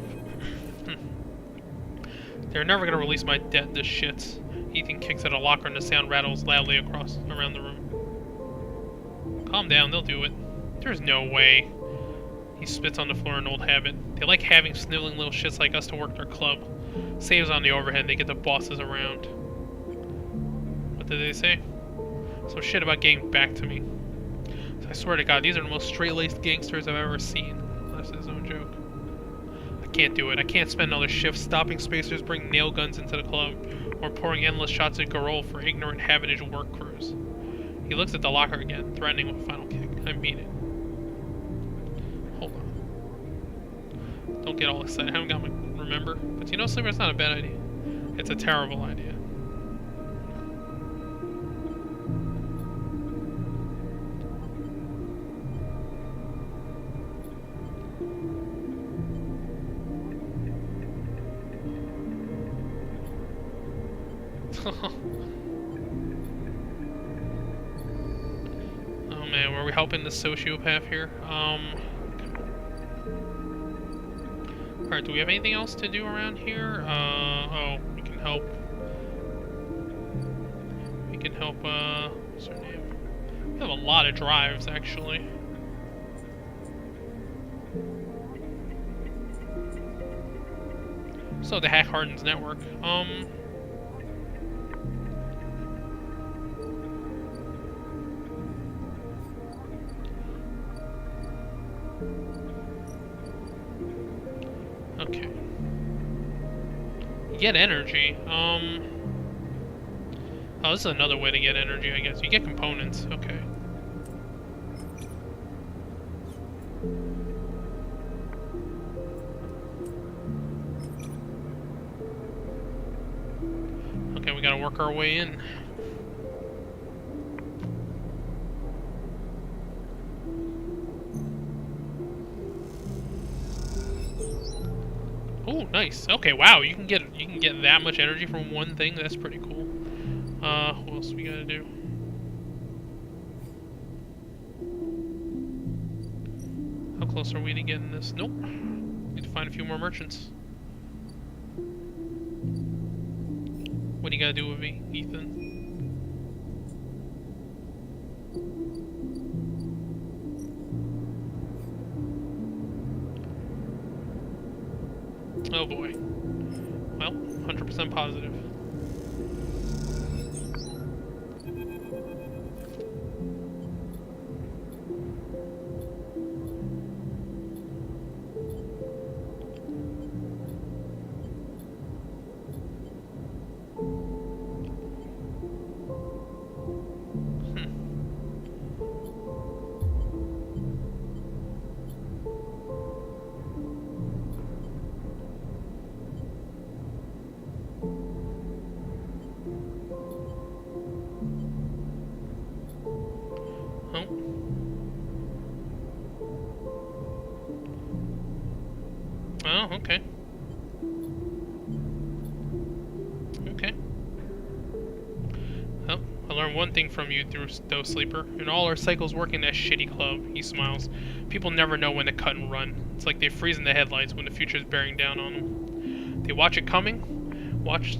They're never gonna release my debt, this shit. Ethan kicks at a locker and the sound rattles loudly around the room. Calm down, they'll do it. There's no way. He spits on the floor, an old habit. They like having sniveling little shits like us to work their club. Saves on the overhead, they get the bosses around. What did they say? Some shit about getting back to me. I swear to God, these are the most straight-laced gangsters I've ever seen. That's his own joke. I can't do it. I can't spend another shift stopping spacers, bringing nail guns into the club, or pouring endless shots at Garol for ignorant habitage work crews. He looks at the locker again, threatening with a final kick. I mean it. Hold on. Don't get all excited. I haven't got my remember. But you know, Sliver's not a bad idea. It's a terrible idea. Oh man, were we helping the sociopath here? Alright, do we have anything else to do around here? Oh, we can help. We can help, what's her name? We have a lot of drives, actually. So, the Hack Harden's network. Okay. Get energy. Oh, this is another way to get energy, I guess. You get components. Okay. Okay, we gotta work our way in. Oh, nice. Okay, wow, you can get that much energy from one thing. That's pretty cool. What else we gotta do? How close are we to getting this? Nope. Need to find a few more merchants. What do you gotta do with me, Ethan? Oh boy. Well, 100% positive. Oh, okay. Okay. Well, I learned one thing from you through Sleeper. In all our cycles working that shitty club, he smiles. People never know when to cut and run. It's like they freeze in the headlights when the future's bearing down on them. They watch it coming, watch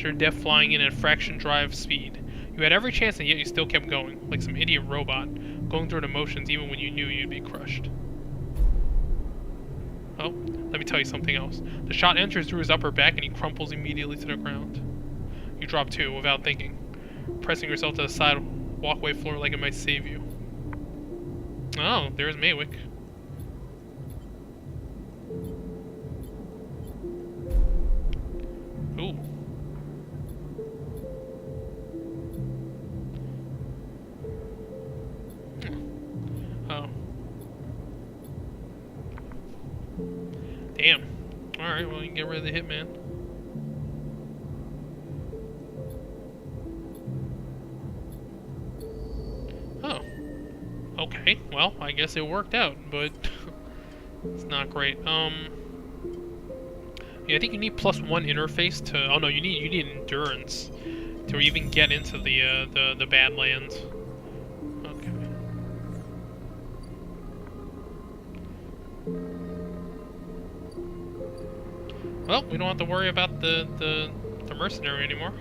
their death flying in at fraction drive speed. You had every chance and yet you still kept going, like some idiot robot, going through the motions even when you knew you'd be crushed. Oh, let me tell you something else. The shot enters through his upper back and he crumples immediately to the ground. You drop too, without thinking, pressing yourself to the side walkway floor like it might save you. Oh, there's Maywick. Ooh. Oh. Damn. Alright, well, you can get rid of the hitman. Oh. Okay, well, I guess it worked out, but it's not great. Yeah, I think you need +1 interface to... Oh no, you need endurance to even get into the Badlands. Okay. Well, we don't have to worry about the mercenary anymore.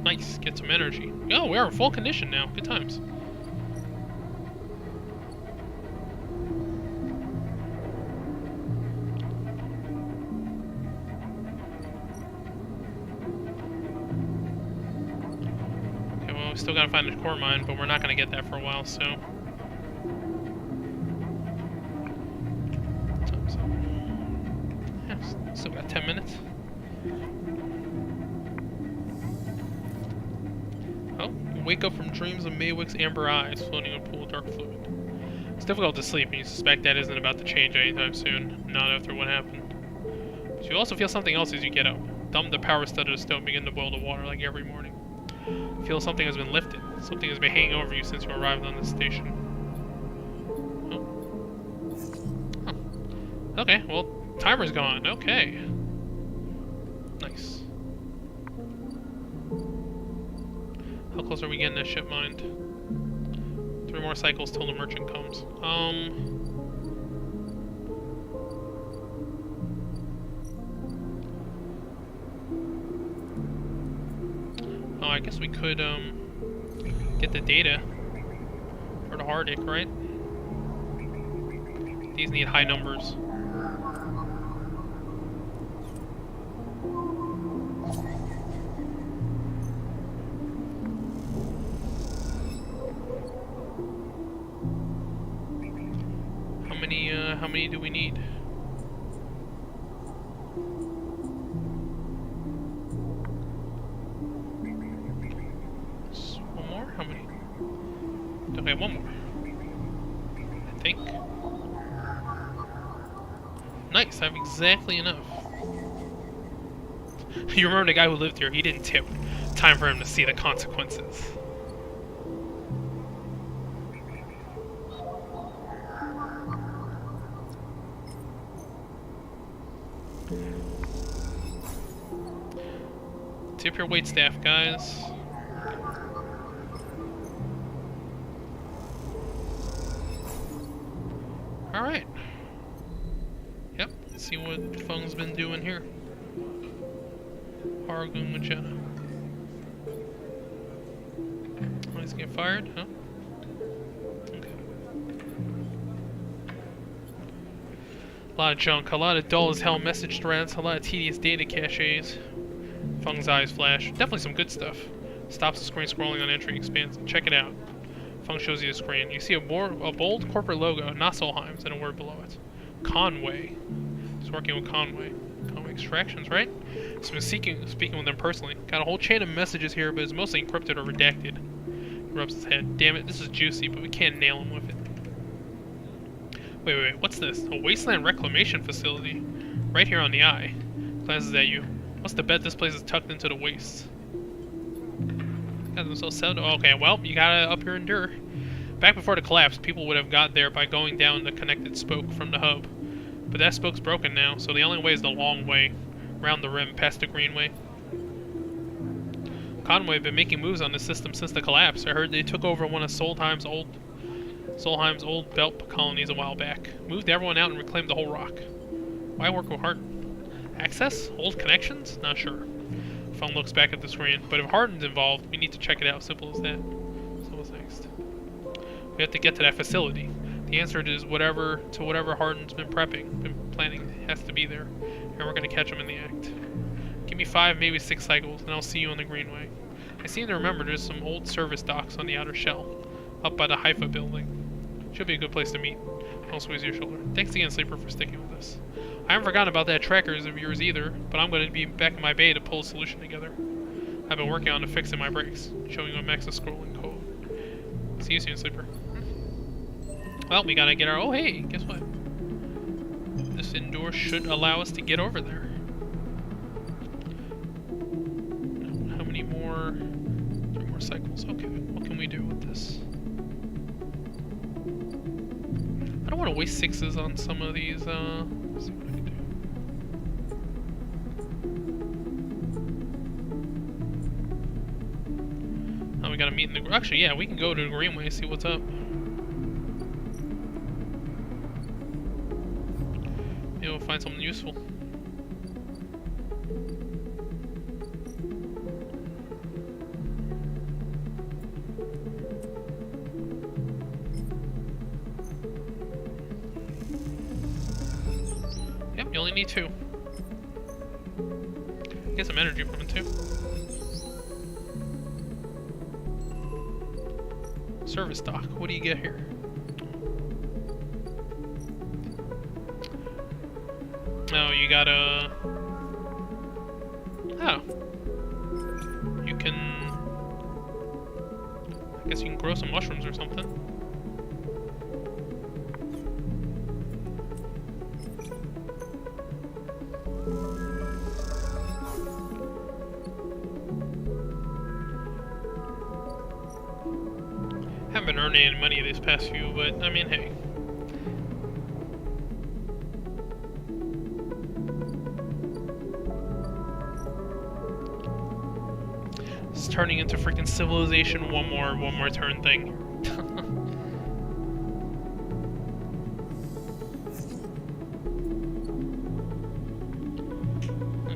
Nice, get some energy. Oh, we are in full condition now. Good times. Okay, well, we still gotta find the core mine, but we're not gonna get that for a while, so... Yeah, still got 10 minutes. Oh, you wake up from dreams of Maywick's amber eyes floating in a pool of dark fluid. It's difficult to sleep, and you suspect that isn't about to change anytime soon, not after what happened. But you also feel something else as you get up. Dumb the power stud of the stove begin to boil the water like every morning. You feel something has been lifted. Something has been hanging over you since you arrived on the station. Oh. Huh. Okay, well, timer's gone. Okay. Nice. How close are we getting this ship mined? 3 more cycles till the merchant comes. Oh, I guess we could, get the data for the hard disk, right? These need high numbers. How many do we need? One more? How many? Okay, one more. I think. Nice, I have exactly enough. You remember the guy who lived here? He didn't tip. Time for him to see the consequences. Tip your wait staff, guys. Alright. Yep, let's see what Fung's been doing here. Hargoon Magenta. Oh, he's getting fired, huh? Okay. A lot of junk, a lot of dull as hell message threads, a lot of tedious data caches. Fung's eyes flash. Definitely some good stuff. Stops the screen scrolling on entry, expands. Check it out. Fung shows you the screen. You see a bold corporate logo, not Solheim's, and a word below it. Conway. He's working with Conway. Conway Extractions, right? So been speaking with them personally. Got a whole chain of messages here, but it's mostly encrypted or redacted. He rubs his head. Damn it, this is juicy, but we can't nail him with it. Wait, what's this? A wasteland reclamation facility? Right here on the eye. Glances at you. What's the bet this place is tucked into the wastes? Got themselves settled. Okay, well, you gotta up here endure. Back before the collapse, people would have got there by going down the connected spoke from the hub. But that spoke's broken now, so the only way is the long way. Round the rim, past the greenway. Conway have been making moves on the system since the collapse. I heard they took over one of Solheim's old belt colonies a while back. Moved everyone out and reclaimed the whole rock. Why work with Hardin? Access? Old connections? Not sure. Fung looks back at the screen. But if Hardin's involved, we need to check it out. Simple as that. So what's next? We have to get to that facility. The answer is whatever Hardin's been planning has to be there. And we're gonna catch him in the act. Give me 5, maybe 6 cycles, and I'll see you on the greenway. I seem to remember there's some old service docks on the outer shell, up by the Haifa building. Should be a good place to meet. I'll squeeze your shoulder. Thanks again, Sleeper, for sticking with us. I haven't forgotten about that trackers of yours either, but I'm going to be back in my bay to pull a solution together. I've been working on fixing my brakes, showing you a max of scrolling code. See you soon, Sleeper. Well, we gotta get our... Oh, hey, guess what? This indoor should allow us to get over there. How many more? 3 more cycles. Okay, what can we do with this? I don't want to waste 6s on some of these, let's see what I can do. Oh, we gotta meet in the... Actually, yeah, we can go to the greenway and see what's up. Maybe we'll find something useful. Yep, you only need 2. Get some energy from it too. Service dock, what do you get here? Oh, you gotta... Oh. You can... I guess you can grow some mushrooms or something. Haven't been earning any money these past few, but I mean, hey. It's turning into freaking Civilization one more turn thing.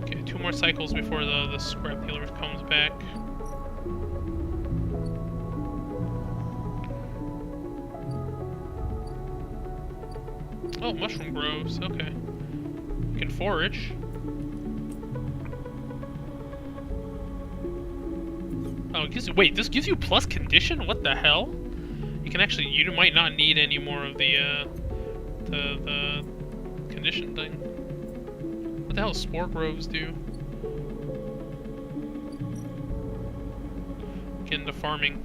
Okay, 2 more cycles before the scrap dealer comes back. Oh, mushroom groves, okay. You can forage. Oh, wait, this gives you plus condition? What the hell? You can actually, you might not need any more of the condition thing. What the hell does spore groves do? Get into farming.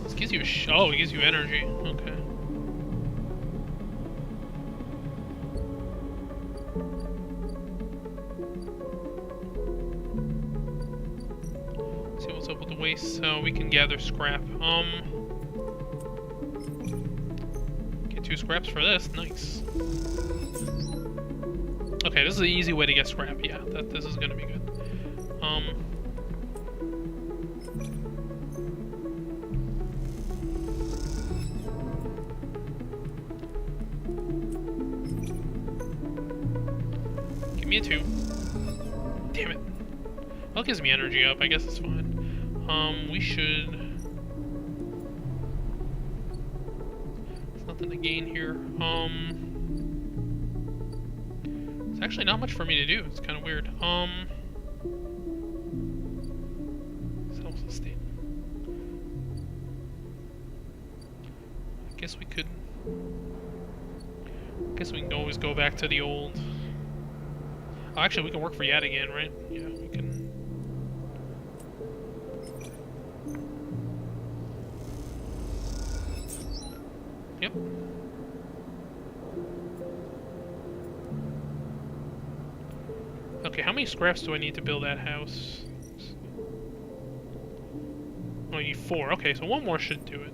This gives you it gives you energy. Okay. See what's up with the waste. So we can gather scrap. Get 2 scraps for this. Nice. Okay, this is an easy way to get scrap. Yeah, this is gonna be good. Give me a 2. Damn it. Well, it gives me energy up. I guess it's fine. We should... There's nothing to gain here. It's actually not much for me to do. It's kind of weird. Self-sustain. I guess we could... I guess we can always go back to the old... Oh, actually, we can work for Yad again, right? Yeah, we can... Yep. Okay, how many scraps do I need to build that house? Oh, I need 4. Okay, so 1 more should do it.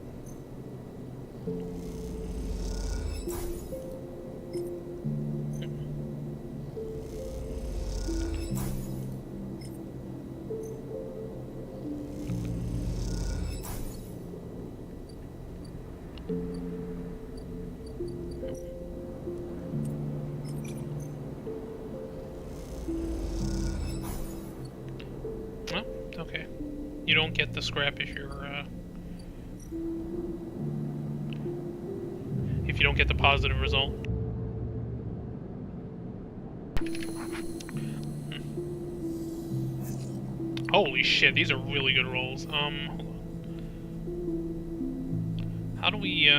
Okay. You don't get the scrap if you're, if you don't get the positive result. Holy shit, these are really good rolls. Hold on. How do we,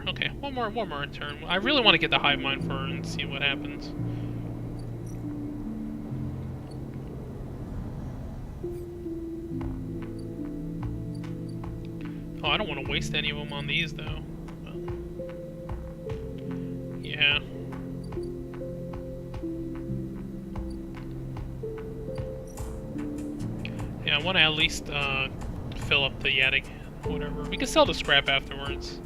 Okay, one more in turn. I really want to get the hive mind for her and see what happens. Oh, I don't want to waste any of them on these, though. Yeah. Yeah, I want to at least fill up the attic, whatever. We can sell the scrap afterwards.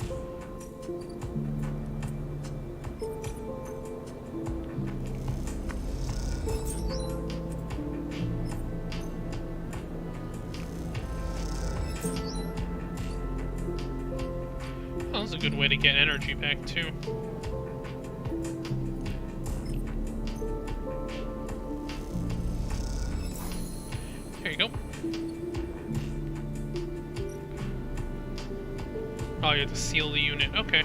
Well, that's a good way to get energy back, too. There you go. Oh, you have to seal the unit. Okay.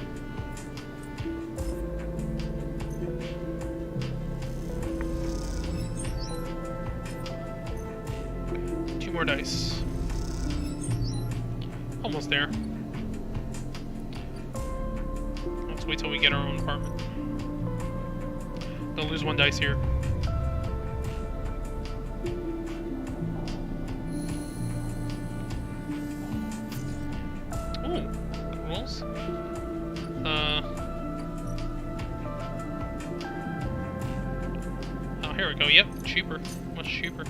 Two more dice. Almost there. Let's wait till we get our own apartment. Don't lose 1 dice here. Ooh, good rolls. Oh, here we go. Yep, cheaper. Much cheaper.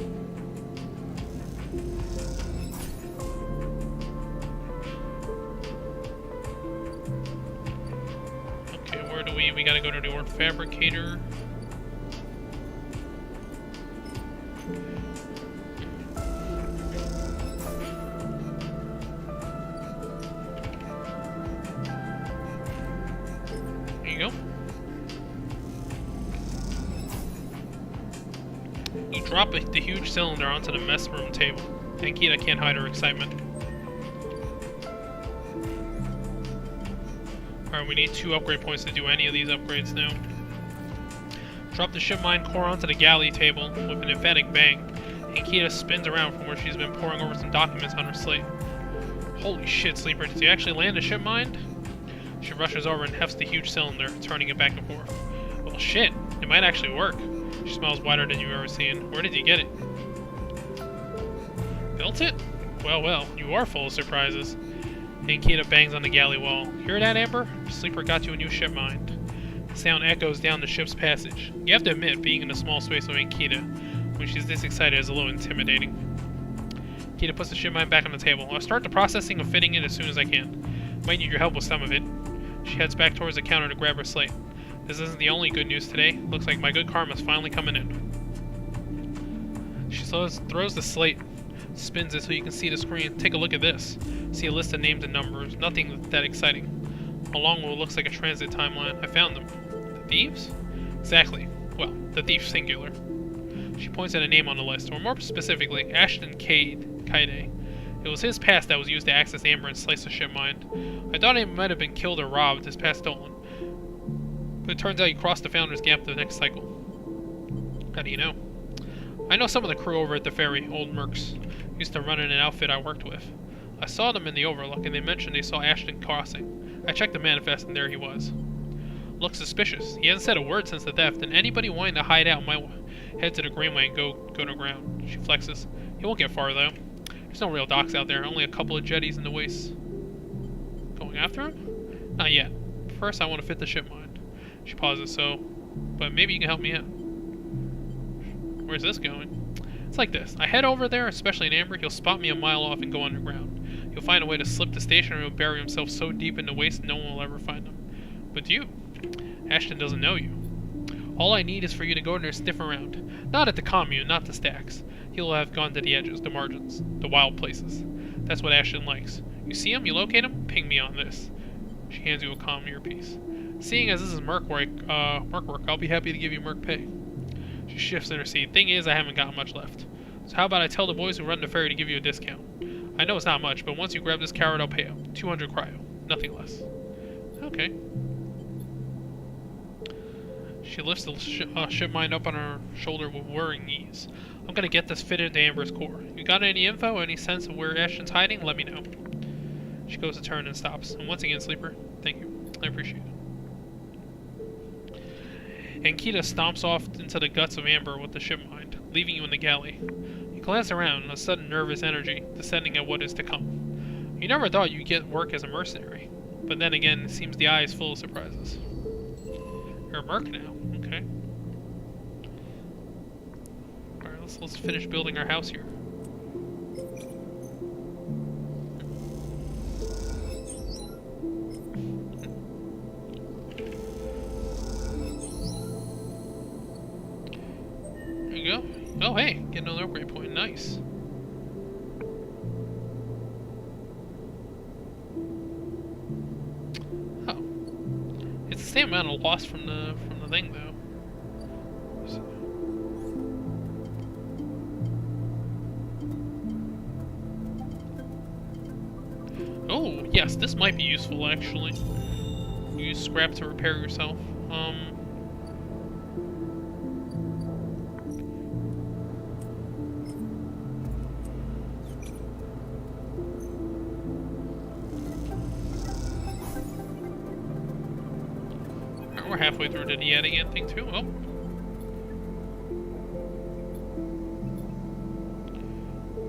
We gotta go to our fabricator. There you go. You drop the huge cylinder onto the mess room table. And Kita can't hide her excitement. Alright, we need 2 upgrade points to do any of these upgrades now. Drop the ship mine core onto the galley table with an emphatic bang, and Kita spins around from where she's been poring over some documents on her slate. Holy shit, Sleeper, did you actually land a ship mine? She rushes over and hefts the huge cylinder, turning it back and forth. Well, shit, it might actually work. She smiles wider than you've ever seen. Where did you get it? Built it? Well, you are full of surprises. And Kita bangs on the galley wall. Hear that, Amber? Sleeper got you a new ship mine. The sound echoes down the ship's passage. You have to admit, being in a small space with Kita When she's this excited, it's a little intimidating. Kita puts the ship mine back on the table. I'll start the processing of fitting it as soon as I can. Might need your help with some of it. She heads back towards the counter to grab her slate. This isn't the only good news today. Looks like my good karma's finally coming in. She throws the slate, spins it so you can see the screen. Take a look at this. See a list of names and numbers. Nothing that exciting. Along with what looks like a transit timeline. I found them. The thieves? Exactly. Well, the thief singular. She points at a name on the list, or more specifically, Ashton Kaide. It was his past that was used to access Amber and slice the ship mine. I thought he might have been killed or robbed, his past stolen. But it turns out he crossed the Founder's Gap the next cycle. How do you know? I know some of the crew over at the ferry, old mercs. Used to run in an outfit I worked with. I saw them in the Overlook, and they mentioned they saw Ashton crossing. I checked the manifest, and there he was. Looks suspicious. He hasn't said a word since the theft, and anybody wanting to hide out might head to the Greenway and go to ground. She flexes. He won't get far, though. There's no real docks out there, only a couple of jetties in the waist. Going after him? Not yet. First, I want to fit the ship mine. She pauses, but maybe you can help me out. Where's this going? It's like this. I head over there, especially in Amber, he'll spot me a mile off and go underground. He'll find a way to slip the station, or he'll bury himself so deep in the waste no one will ever find him. But you? Ashton doesn't know you. All I need is for you to go in there and sniff around. Not at the commune, not the stacks. He'll have gone to the edges, the margins, the wild places. That's what Ashton likes. You see him? You locate him? Ping me on this. She hands you a comm earpiece. Seeing as this is merc work, I'll be happy to give you merc pay. She shifts in her seat. Thing is, I haven't got much left. So how about I tell the boys who run the ferry to give you a discount? I know it's not much, but once you grab this carrot, I'll pay up. 200 cryo. Nothing less. Okay. She lifts the ship mine up on her shoulder with whirring ease. I'm gonna get this fitted into Amber's core. You got any info, any sense of where Ashton's hiding? Let me know. She goes to turn and stops. And once again, Sleeper, thank you. I appreciate it. And Kita stomps off into the guts of Amber with the ship mine, leaving you in the galley. You glance around, a sudden nervous energy, descending at what is to come. You never thought you'd get work as a mercenary. But then again, it seems the eye is full of surprises. You're a merc now. Okay. Alright, let's finish building our house here. There you go. Oh hey, get another upgrade point. Nice. Oh. It's the same amount of loss from the thing though. Oh, yes, this might be useful actually. Use scrap to repair yourself. We're halfway through the yet again thing too. Oh.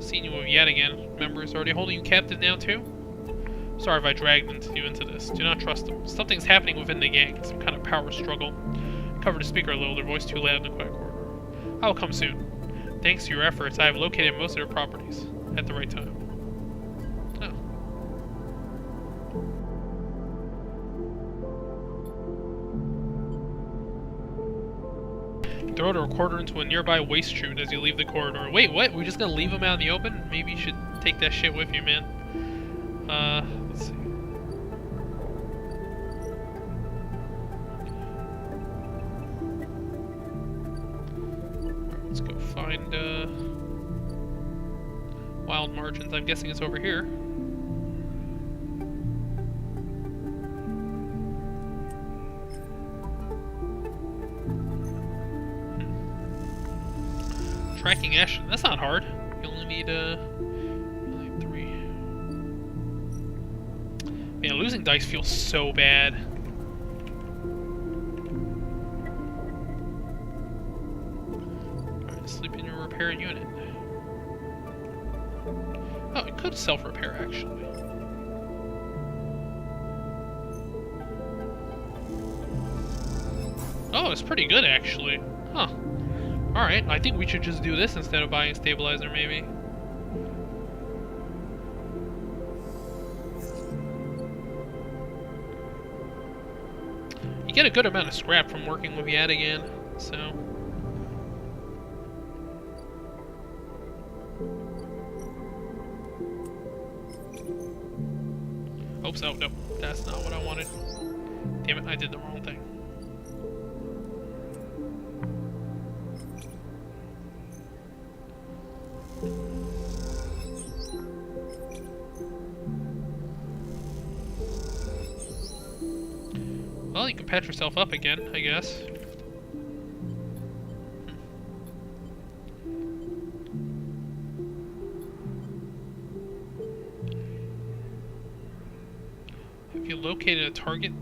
Seen you with yet again. Member is already holding you captive now too? Sorry if I dragged you into this. Do not trust them. Something's happening within the gang. Some kind of power struggle. Cover the speaker a little. Their voice too loud in the quiet corridor. I will come soon. Thanks to your efforts, I have located most of their properties at the right time. Oh. Throw the recorder into a nearby waste chute as you leave the corridor. Wait, what? We're just gonna leave him out in the open? Maybe you should take that shit with you, man. Let's see. Alright, let's go find, wild margins. I'm guessing it's over here. Tracking Ashton. That's not hard. You only need, only 3. Man, losing dice feels so bad. Alright, sleep in your repair unit. Oh, it could self-repair, actually. Oh, it's pretty good, actually. Huh. Alright, I think we should just do this instead of buying a stabilizer, maybe. You get a good amount of scrap from working with Yad again, so... Oops, oh, no, that's not what I wanted. Damn it, I did the wrong thing. Well, you can patch yourself up again, I guess. Have you located a target?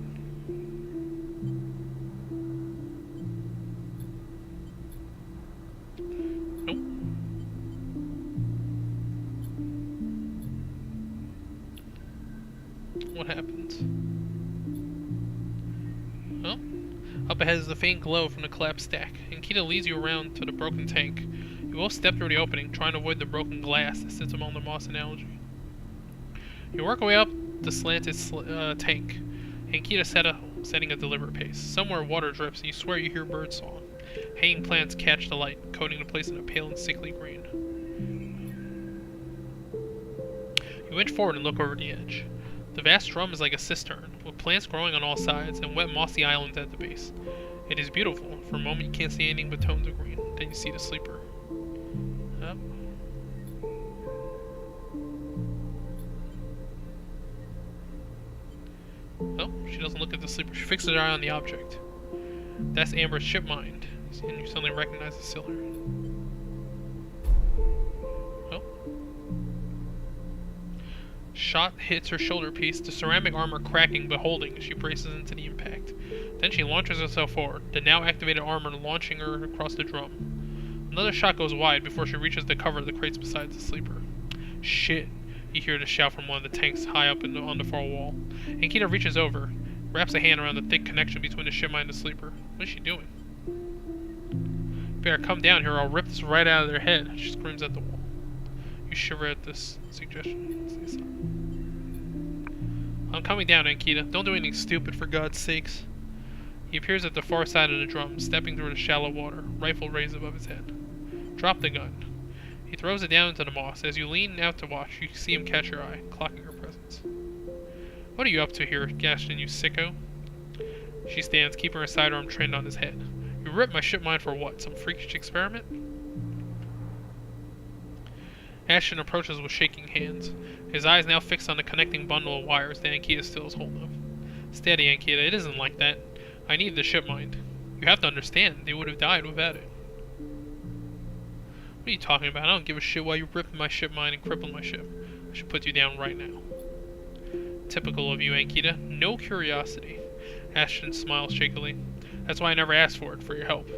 Nope. What happens? Well, up ahead is the faint glow from the collapsed stack, and Kita leads you around to the broken tank. You both step through the opening, trying to avoid the broken glass that sits among the moss and algae. You work your way up the slanted tank, and Kita setting a deliberate pace. Somewhere water drips, and you swear you hear birdsong. Hanging plants catch the light, coating the place in a pale and sickly green. You inch forward and look over the edge. The vast drum is like a cistern, with plants growing on all sides and wet mossy islands at the base. It is beautiful. For a moment you can't see anything but tones of green. Then you see the sleeper. Up. Oh, she doesn't look at the sleeper. She fixes her eye on the object. That's Amber's ship mind, and you suddenly recognize the cylinder. Oh. Shot hits her shoulder piece, the ceramic armor cracking but holding as she braces into the impact. Then she launches herself forward, the now activated armor launching her across the drum. Another shot goes wide before she reaches the cover of the crates beside the sleeper. Shit, you hear the shout from one of the tanks high up on the far wall. And Kita reaches over, wraps a hand around the thick connection between the ship mind and the sleeper. What is she doing? Better come down here or I'll rip this right out of their head, she screams at the wall. You shiver at this suggestion. I'm coming down, Ankita. Don't do anything stupid, for God's sakes. He appears at the far side of the drum, stepping through the shallow water, rifle raised above his head. Drop the gun. He throws it down into the moss. As you lean out to watch, you see him catch your eye, clocking her presence. What are you up to here, Gaston, you sicko? She stands, keeping her sidearm trained on his head. You ripped my ship mind for what? Some freakish experiment? Ashton approaches with shaking hands, his eyes now fixed on the connecting bundle of wires that Ankita still is holding of. Steady, Ankita, it isn't like that. I need the ship mind. You have to understand, they would have died without it. What are you talking about? I don't give a shit why you ripped my ship mind and crippled my ship. I should put you down right now. Typical of you, Ankita. No curiosity. Ashton smiles shakily. That's why I never asked for it, for your help.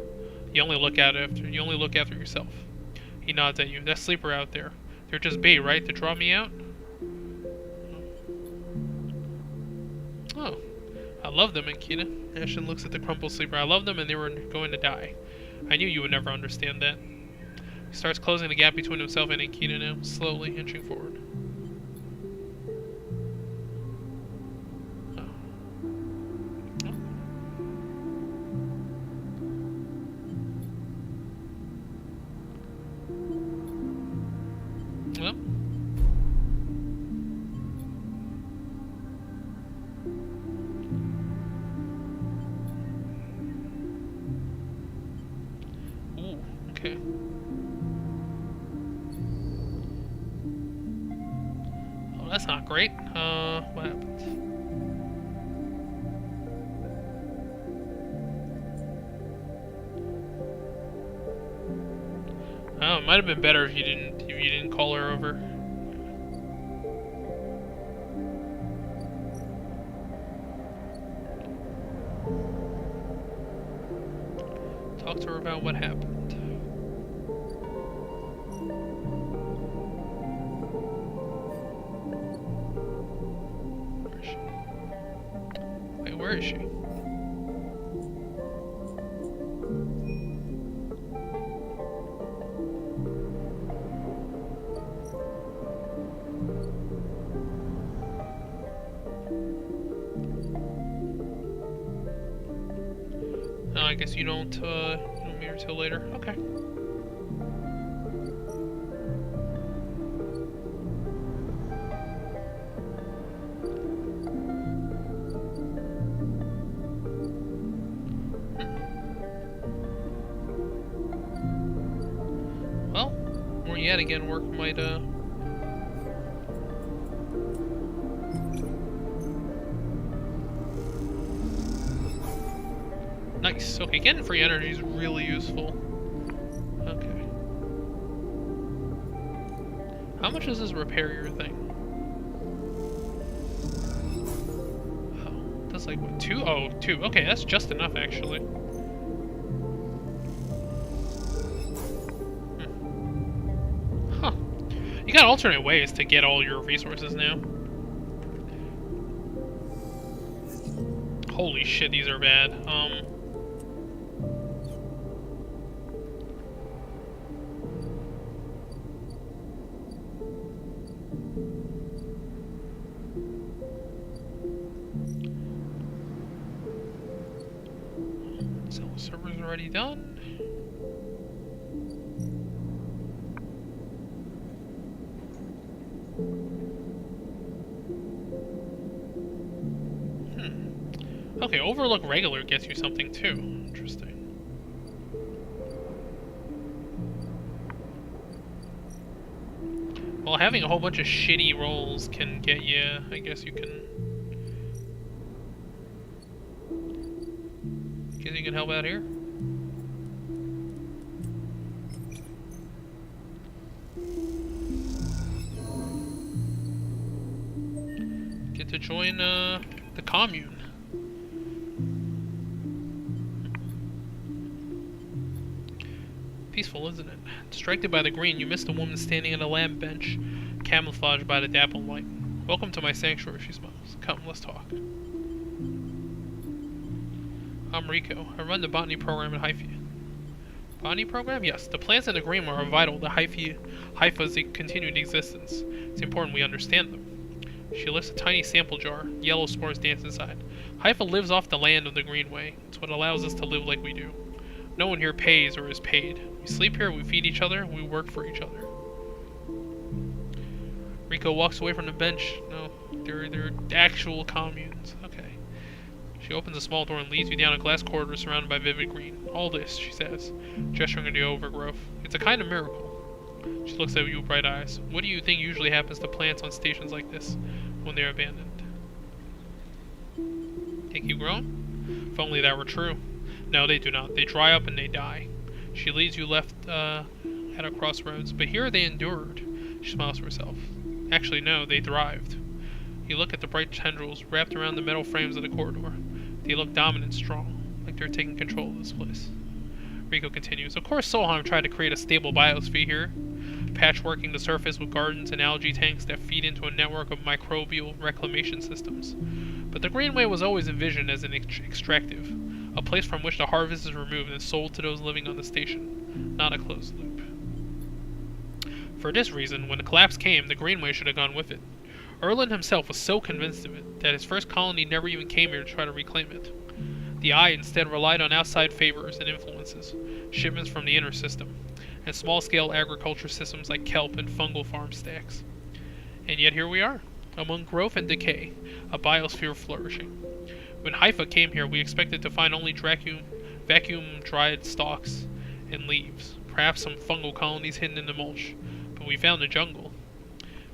You only look after yourself. He nods at you. That sleeper out there. They're just bait, right? To draw me out? Oh. I love them, Ankita. Ashton looks at the crumpled sleeper. I love them and they were going to die. I knew you would never understand that. He starts closing the gap between himself and Ankita now, slowly inching forward. Well. Ooh, okay. Oh, that's not great. What happens? Oh, it might have been better if you didn't call her over. Talk to her about what happened. Where is she? Wait, where is she? I guess you don't meet her till later. Okay. Well, more yet again, work might Nice. Okay, getting free energy is really useful. Okay. How much does this repair your thing? Oh, that's like what, 2? Oh, 2. Okay, that's just enough actually. Huh. You got alternate ways to get all your resources now. Holy shit, these are bad. So the server's already done. Okay, Overlook Regular gets you something too. Interesting. Well, having a whole bunch of shitty rolls can get you, I guess you can... Guess you can help out here? Get to join, the commune. Peaceful, isn't it? Distracted by the green, you missed a woman standing at a lamp bench, camouflaged by the dapple light. Welcome to my sanctuary, she smiles. Come, let's talk. I'm Rico. I run the botany program at Hyphae. Botany program? Yes. The plants in the green are vital to Hyphae's continued existence. It's important we understand them. She lifts a tiny sample jar. Yellow spores dance inside. Hyphae lives off the land of the Greenway. It's what allows us to live like we do. No one here pays or is paid. We sleep here, we feed each other, we work for each other. Rico walks away from the bench. No, they're actual communes. Okay. She opens a small door and leads you down a glass corridor surrounded by vivid green. All this, she says, gesturing at the overgrowth. It's a kind of miracle. She looks at you with bright eyes. What do you think usually happens to plants on stations like this when they're abandoned? They keep growing? If only that were true. No, they do not. They dry up and they die. She leads you left at a crossroads, but here they endured. She smiles to herself. Actually, no, they thrived. You look at the bright tendrils wrapped around the metal frames of the corridor. They look dominant and strong, like they're taking control of this place. Rico continues. Of course, Solheim tried to create a stable biosphere here, patchworking the surface with gardens and algae tanks that feed into a network of microbial reclamation systems. But the Greenway was always envisioned as an extractive, a place from which the harvest is removed and sold to those living on the station, not a closed loop. For this reason, when the collapse came, the Greenway should have gone with it. Erland himself was so convinced of it that his first colony never even came here to try to reclaim it. The Eye instead relied on outside favors and influences, shipments from the inner system, and small-scale agriculture systems like kelp and fungal farm stacks. And yet here we are, among growth and decay, a biosphere flourishing. When Hyphae came here, we expected to find only vacuum-dried stalks and leaves, perhaps some fungal colonies hidden in the mulch, but we found a jungle.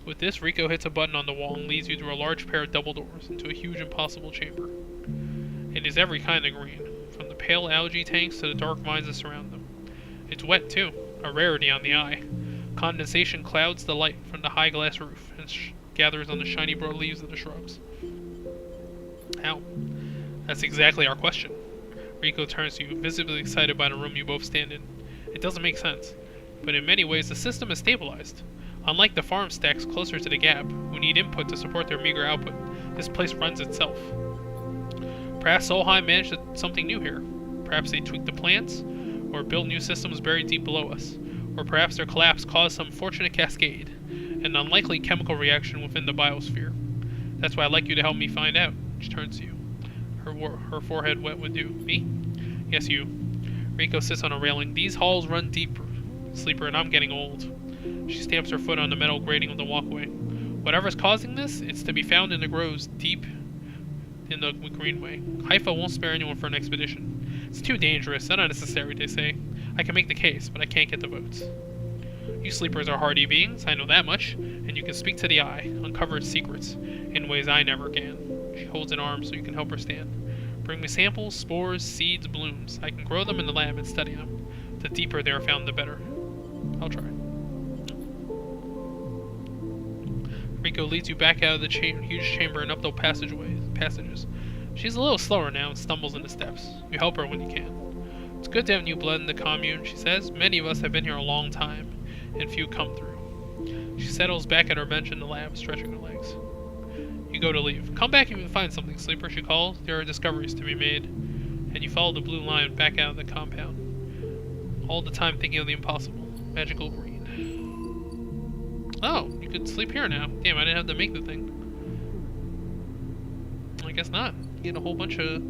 With this, Rico hits a button on the wall and leads you through a large pair of double doors into a huge impossible chamber. It is every kind of green, from the pale algae tanks to the dark vines that surround them. It's wet too, a rarity on the Eye. Condensation clouds the light from the high glass roof and gathers on the shiny broad leaves of the shrubs. How? That's exactly our question. Rico turns to you, visibly excited by the room you both stand in. It doesn't make sense, but in many ways the system is stabilized. Unlike the farm stacks closer to the gap, who need input to support their meager output, this place runs itself. Perhaps Solheim managed something new here. Perhaps they tweaked the plants, or built new systems buried deep below us. Or perhaps their collapse caused some fortunate cascade, an unlikely chemical reaction within the biosphere. That's why I'd like you to help me find out. She turns to you, her forehead wet with dew. Me? Yes, you. Rico sits on a railing. These halls run deep, Sleeper, and I'm getting old. She stamps her foot on the metal grating of the walkway. Whatever's causing this, it's to be found in the groves deep in the greenway. Haifa won't spare anyone for an expedition. It's too dangerous and unnecessary, they say. I can make the case, but I can't get the votes. You sleepers are hardy beings, I know that much, and you can speak to the eye, uncover its secrets, in ways I never can. She holds an arm so you can help her stand. Bring me samples, spores, seeds, blooms. I can grow them in the lab and study them. The deeper they are found, the better. I'll try. Rico leads you back out of the huge chamber and up the passages. She's a little slower now and stumbles in the steps. You help her when you can. It's good to have new blood in the commune, she says. Many of us have been here a long time, and few come through. She settles back at her bench in the lab, stretching her legs. You go to leave. Come back if you find something, Sleeper, she calls. There are discoveries to be made. And you follow the blue line back out of the compound. All the time thinking of the impossible. Magical green. Oh, you could sleep here now. Damn, I didn't have to make the thing. I guess not. You get a whole bunch of...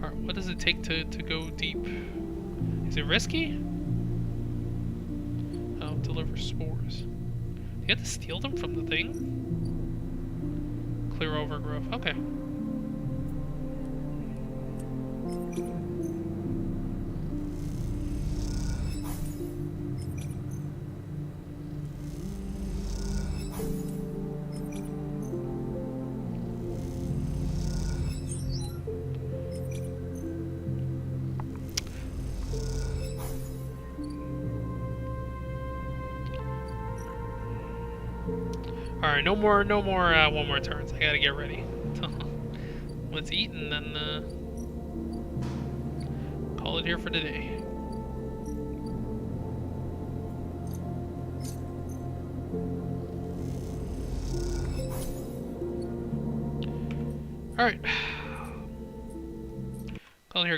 Alright, what does it take to go deep? Is it risky? Oh, deliver spores. Do you have to steal them from the thing? Clear overgrowth. Okay. Alright, no more 1 more turns. I gotta get ready. Let's eat and then call it here for today. Alright. Call it here, guys.